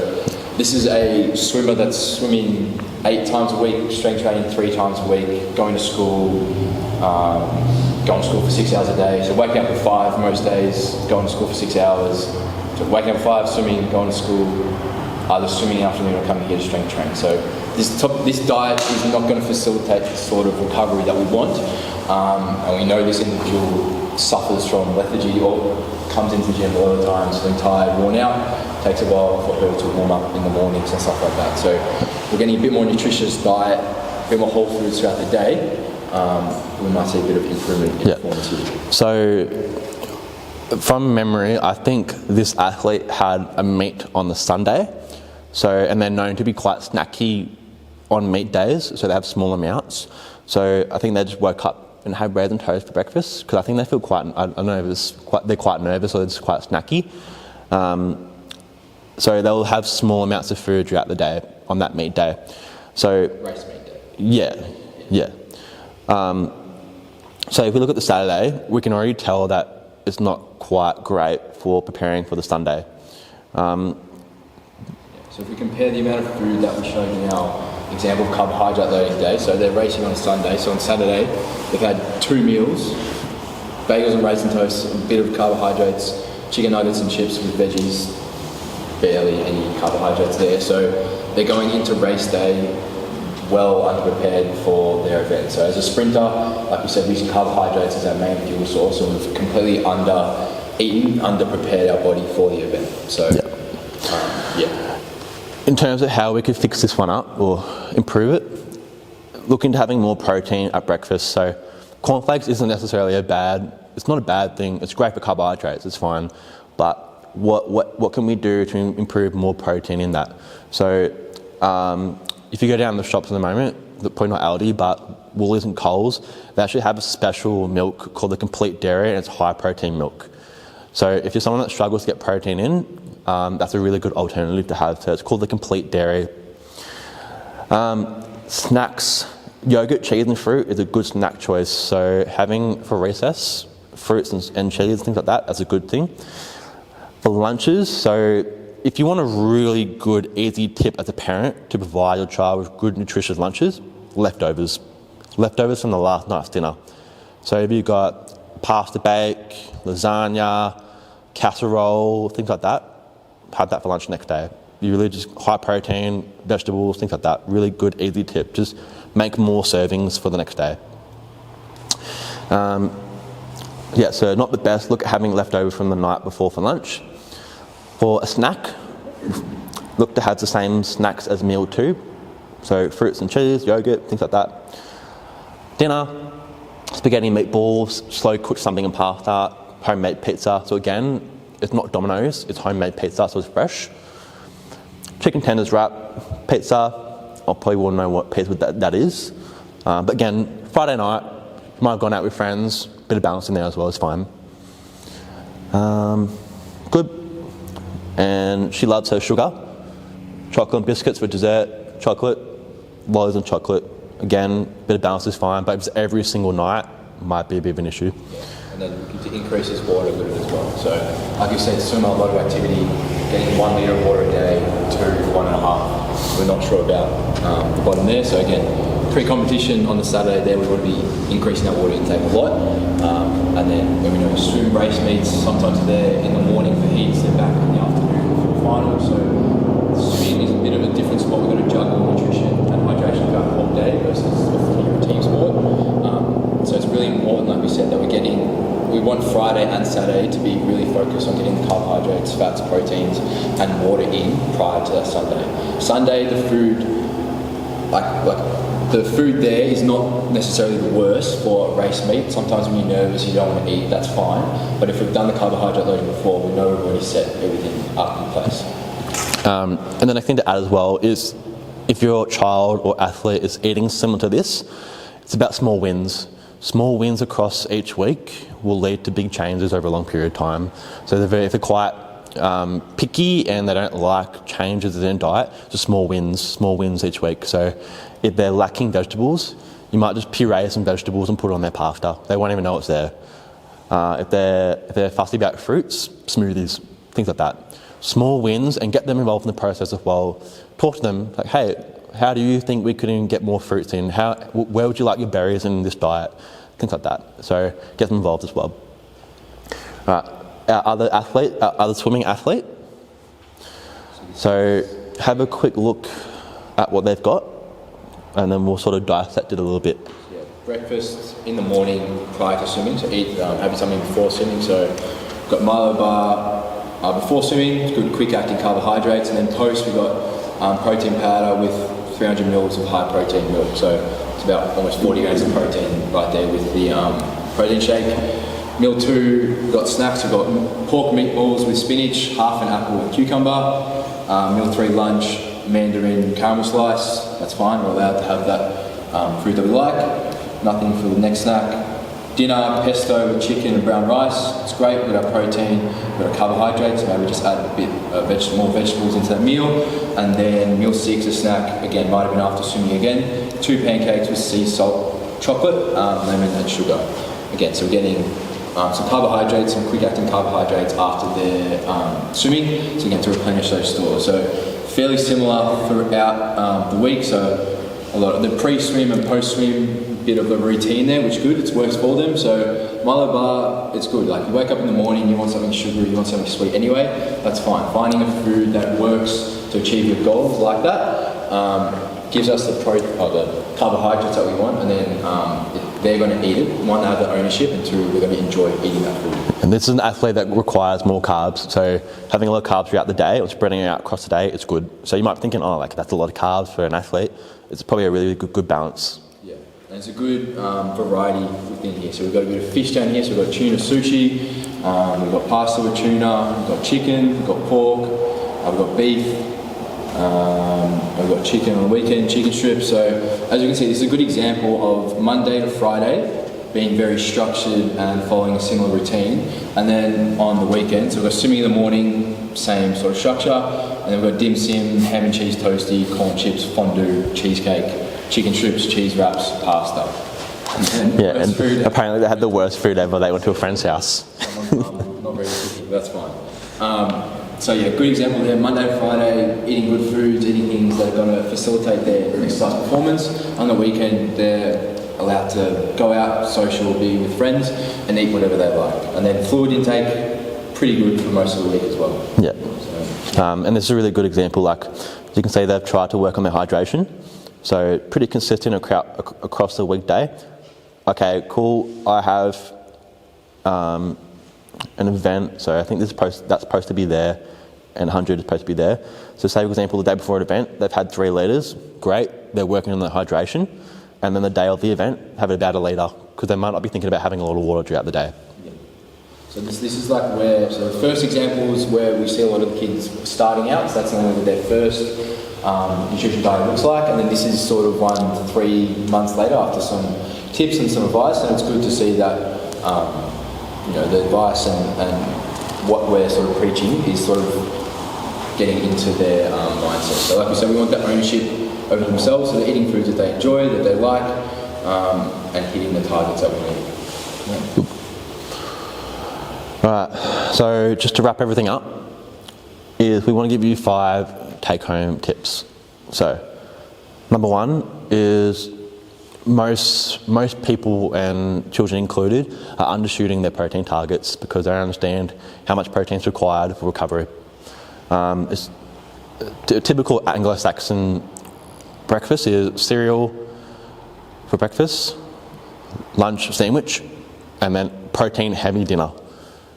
this is a swimmer that's swimming 8 times a week, strength training 3 times a week, going to school, going to school for 6 hours a day. So waking up at 5 most days, going to school for 6 hours. So waking up at 5, swimming, going to school, either swimming in the afternoon or coming here to strength train. So this diet is not going to facilitate the sort of recovery that we want. And we know this individual suffers from lethargy or comes into the gym a lot of times feeling tired, worn out. Takes a while for her to warm up in the mornings and stuff like that. So we're getting a bit more nutritious diet, a bit more whole foods throughout the day. We might see a bit of improvement in performance here. So from memory, I think this athlete had a meet on the Sunday. And they're known to be quite snacky on meet days, so they have small amounts. So I think they just woke up and had bread and toast for breakfast, because I think they feel they're quite nervous, or they're just quite snacky. So they'll have small amounts of food throughout the day on that meet day. So Race meet day. Yeah. So if we look at the Saturday, we can already tell that it's not quite great for preparing for the Sunday. So if we compare the amount of food that we showed in our example of carbohydrate loading day, so they're racing on a Sunday, so on Saturday they've had 2 meals, bagels and raisin toast, a bit of carbohydrates, chicken nuggets and chips with veggies, barely any carbohydrates there. So they're going into race day well underprepared for their event. So as a sprinter, like we said, using carbohydrates as our main fuel source, and we've completely underprepared our body for the event. So In terms of how we could fix this one up or improve it, look into having more protein at breakfast. So cornflakes isn't necessarily it's not a bad thing. It's great for carbohydrates, it's fine. But what can we do to improve more protein in that? So if you go down the shops at the moment, probably not Aldi, but Woolies and Coles, they actually have a special milk called the Complete Dairy, and it's high protein milk. So if you're someone that struggles to get protein in, that's a really good alternative to have. So it's called the Complete Dairy. Snacks, yogurt, cheese and fruit is a good snack choice. So having for recess, fruits and cheese, things like that, that's a good thing. For lunches, so if you want a really good, easy tip as a parent to provide your child with good, nutritious lunches, leftovers. Leftovers from the last night's dinner. So if you've got pasta bake, lasagna, casserole, things like that, have that for lunch next day. You really just high protein, vegetables, things like that. Really good, easy tip. Just make more servings for the next day. So not the best. Look at having leftovers from the night before for lunch. For a snack, look to have the same snacks as meal 2. So fruits and cheese, yogurt, things like that. Dinner, spaghetti and meatballs, slow cook something in pasta, homemade pizza. So again, it's not Domino's, it's homemade pizza, so it's fresh. Chicken tenders wrap, pizza. I probably wouldn't know what pizza that is. But again, Friday night, might have gone out with friends, bit of balance in there as well, it's fine. Good. And she loves her sugar. Chocolate and biscuits for dessert, chocolate, loads and chocolate. Again, bit of balance is fine, but if it's every single night, might be a bit of an issue. And then to increase his water a little bit as well. So, like you said, swim, a lot of activity, getting 1 litre of water a day, 2, 1.5. We're not sure about the bottom there. So again, pre-competition on the Saturday there, we want to be increasing our water intake a lot. And then when we know swim race meets, sometimes they're in the morning for heats, they're back in the afternoon for the final. So swimming is a bit of a different spot. We've got to juggle nutrition and hydration throughout the whole day versus a team sport. So it's really important, like we said, that we want Friday and Saturday to be really focused on getting the carbohydrates, fats, proteins, and water in prior to that Sunday. Sunday, the food, like the food there is not necessarily the worst for race meat. Sometimes when you're nervous, you don't want to eat, that's fine. But if we've done the carbohydrate loading before, we know we've already set everything up in place. And the next thing to add as well is if your child or athlete is eating similar to this, it's about small wins. Small wins across each week will lead to big changes over a long period of time. So if they're quite picky and they don't like changes in their diet, just small wins each week. So if they're lacking vegetables, you might just puree some vegetables and put it on their pasta. They won't even know it's there. If they're fussy about fruits, smoothies, things like that. Small wins, and get them involved in the process as well. Talk to them like, hey, how do you think we could even get more fruits in? Where would you like your berries in this diet? Things like that. So get them involved as well. Our other swimming athlete. So have a quick look at what they've got, and then we'll sort of dissect it a little bit. Yeah, breakfast in the morning prior to swimming, so eat having something before swimming. So got Milo bar before swimming, good quick acting carbohydrates, and then post we've got protein powder with 300 mils of high protein milk. So it's about almost 40 grams of protein right there with the protein shake. Meal 2, we've got snacks, we've got pork meatballs with spinach, half an apple with cucumber. Meal 3, lunch, mandarin caramel slice, that's fine, we're allowed to have that fruit that we like. Nothing for the next snack. Dinner, pesto with chicken and brown rice, it's great, we've got our protein, we've got our carbohydrates, maybe just add a bit more vegetables into that meal. And then meal 6, a snack, again, might have been after swimming again, 2 pancakes with sea salt chocolate, lemon and sugar. Again, so we're getting some carbohydrates, some quick-acting carbohydrates after their swimming, so again, to replenish those stores. So fairly similar throughout the week, so a lot of the pre-swim and post-swim, bit of a routine there, which is good, it works for them. So Milo bar, it's good. Like you wake up in the morning, you want something sugary, you want something sweet anyway, that's fine. Finding a food that works to achieve your goals like that gives us the carbohydrates that we want, and then they're going to eat it. One, they have the ownership, and 2, we're going to enjoy eating that food. And this is an athlete that requires more carbs, so having a lot of carbs throughout the day or spreading it out across the day, it's good. So you might be thinking, oh, like that's a lot of carbs for an athlete. It's probably a really good balance. Yeah, and it's a good variety within here. So we've got a bit of fish down here, so we've got tuna sushi, we've got pasta with tuna, we've got chicken, we've got pork, we've got beef, we've got chicken on the weekend, chicken strips. So as you can see, this is a good example of Monday to Friday being very structured and following a similar routine. And then on the weekend, so we've got swimming in the morning, same sort of structure. And then we've got dim sim, ham and cheese toasty, corn chips, fondue, cheesecake, chicken strips, cheese wraps, pasta. Yeah, and apparently they had the worst food ever. They went to a friend's house. Not very good, but that's fine. So yeah, good example there, Monday to Friday, eating good foods, eating things that are going to facilitate their exercise performance. On the weekend, they're allowed to go out, social, be with friends, and eat whatever they like. And then fluid intake, pretty good for most of the week as well. Yeah. And this is a really good example. Like you can see, they've tried to work on their hydration, so pretty consistent across the weekday. Okay, cool. I have an event, so I think that's supposed to be there, and 100 is supposed to be there. So say, for example, the day before an event, they've had 3 litres. Great, they're working on their hydration. And then the day of the event, have about 1 litre, because they might not be thinking about having a lot of water throughout the day. Yeah. So this is like where, so the first example is where we see a lot of the kids starting out, so that's normally what their first nutrition diet looks like, and then this is sort of 1 to 3 months later after some tips and some advice, and it's good to see that the advice and what we're sort of preaching is sort of getting into their mindset. So like we said, we want that ownership over themselves, so they're eating foods that they enjoy, that they like, and hitting the targets that we need. Yeah. Alright, so just to wrap everything up, is we want to give you 5 take-home tips. So, number 1 is most people, and children included, are undershooting their protein targets because they don't understand how much protein is required for recovery. It's a typical Anglo-Saxon breakfast is cereal for breakfast, lunch sandwich, and then protein-heavy dinner.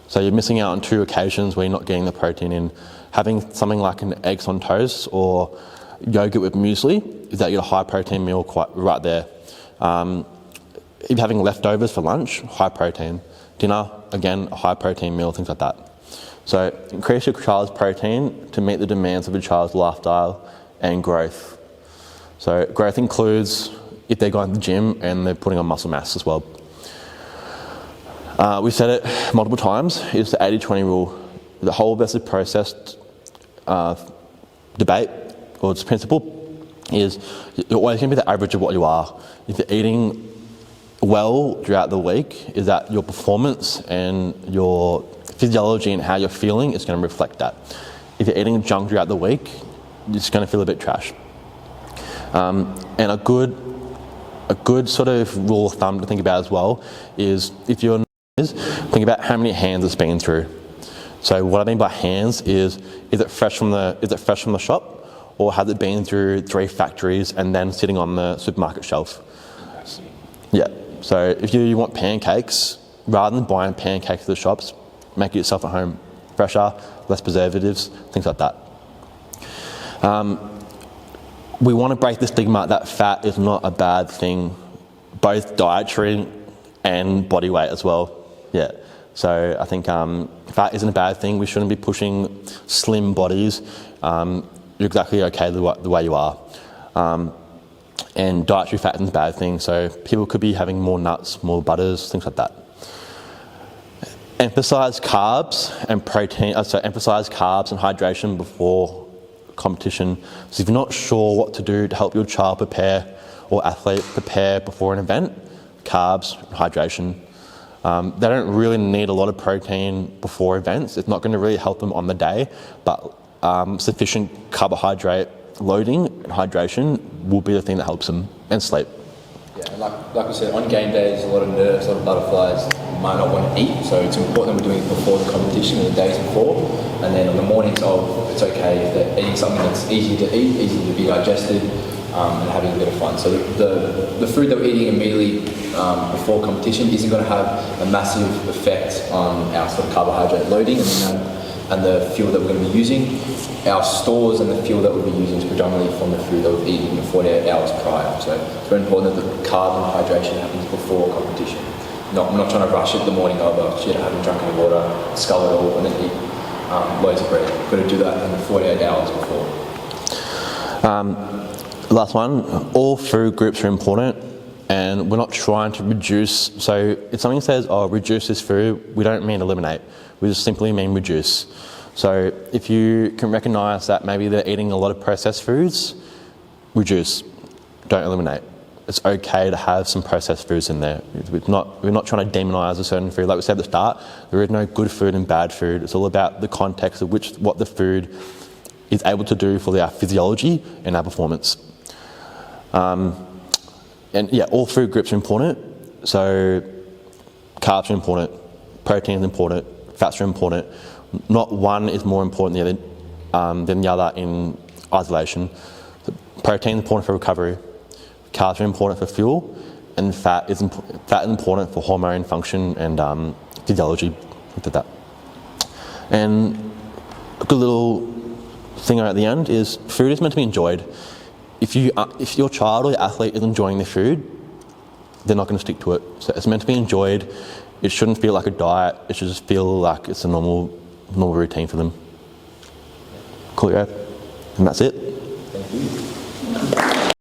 So you're missing out on 2 occasions where you're not getting the protein in. Having something like an eggs on toast or yogurt with muesli, is that you get a high protein meal quite right there. If you're having leftovers for lunch, high protein. Dinner, again, a high protein meal, things like that. So increase your child's protein to meet the demands of your child's lifestyle and growth. So growth includes if they're going to the gym and they're putting on muscle mass as well. We've said it multiple times, it's the 80-20 rule. The whole versus processed debate, or its principle, is you're always going to be the average of what you are. If you're eating well throughout the week, is that your performance and your physiology and how you're feeling is going to reflect that. If you're eating junk throughout the week, you're just going to feel a bit trash. And a good sort of rule of thumb to think about as well is if you're think about how many hands it's been through. So what I mean by hands is it fresh from the shop, or has it been through 3 factories and then sitting on the supermarket shelf? Yeah. So if you want pancakes, rather than buying pancakes at the shops, make it yourself at home. Fresher, less preservatives, things like that. We want to break the stigma that fat is not a bad thing, both dietary and body weight as well. Yeah. So I think fat isn't a bad thing. We shouldn't be pushing slim bodies. You're exactly okay the way you are. And dietary fat isn't a bad thing. So people could be having more nuts, more butters, things like that. Emphasize carbs and protein. Emphasize carbs and hydration before competition. So if you're not sure what to do to help your child prepare or athlete prepare before an event, carbs, hydration. They don't really need a lot of protein before events. It's not going to really help them on the day, but sufficient carbohydrate loading and hydration will be the thing that helps them, and sleep. Yeah, and like we said, on game days, a lot of nerves, a lot of butterflies might not want to eat, so it's important that we're doing it before the competition and the days before, and then on the mornings, it's okay if they're eating something that's easy to eat, easy to be digested, and having a bit of fun. So the food that we're eating immediately before competition isn't going to have a massive effect on our sort of carbohydrate loading and the fuel that we're going to be using. Our stores and the fuel that we'll be using is predominantly from the food that we've eaten in the 48 hours prior. So it's very important that the carb and hydration happens before competition. I'm not trying to rush it the morning of, I haven't drunk any water, scull it all, and then eat loads of bread. We've got to do that in the 48 hours before. Last one, all food groups are important, and we're not trying to reduce. So if something says, reduce this food, we don't mean eliminate. We just simply mean reduce. So if you can recognise that maybe they're eating a lot of processed foods, reduce, don't eliminate. It's okay to have some processed foods in there. We're not trying to demonise a certain food. Like we said at the start, there is no good food and bad food. It's all about the context of what the food is able to do for our physiology and our performance. And yeah, all food groups are important. So carbs are important, protein is important, fats are important. Not one is more important than the other in isolation. Protein is important for recovery, carbs are important for fuel, and fat is important for hormone function and physiology. Looked at that. And a good little thing at the end is food is meant to be enjoyed. If your child or your athlete is enjoying their food, they're not going to stick to it. So it's meant to be enjoyed. It shouldn't feel like a diet. It should just feel like it's a normal routine for them. Cool, yeah. And that's it. Thank you.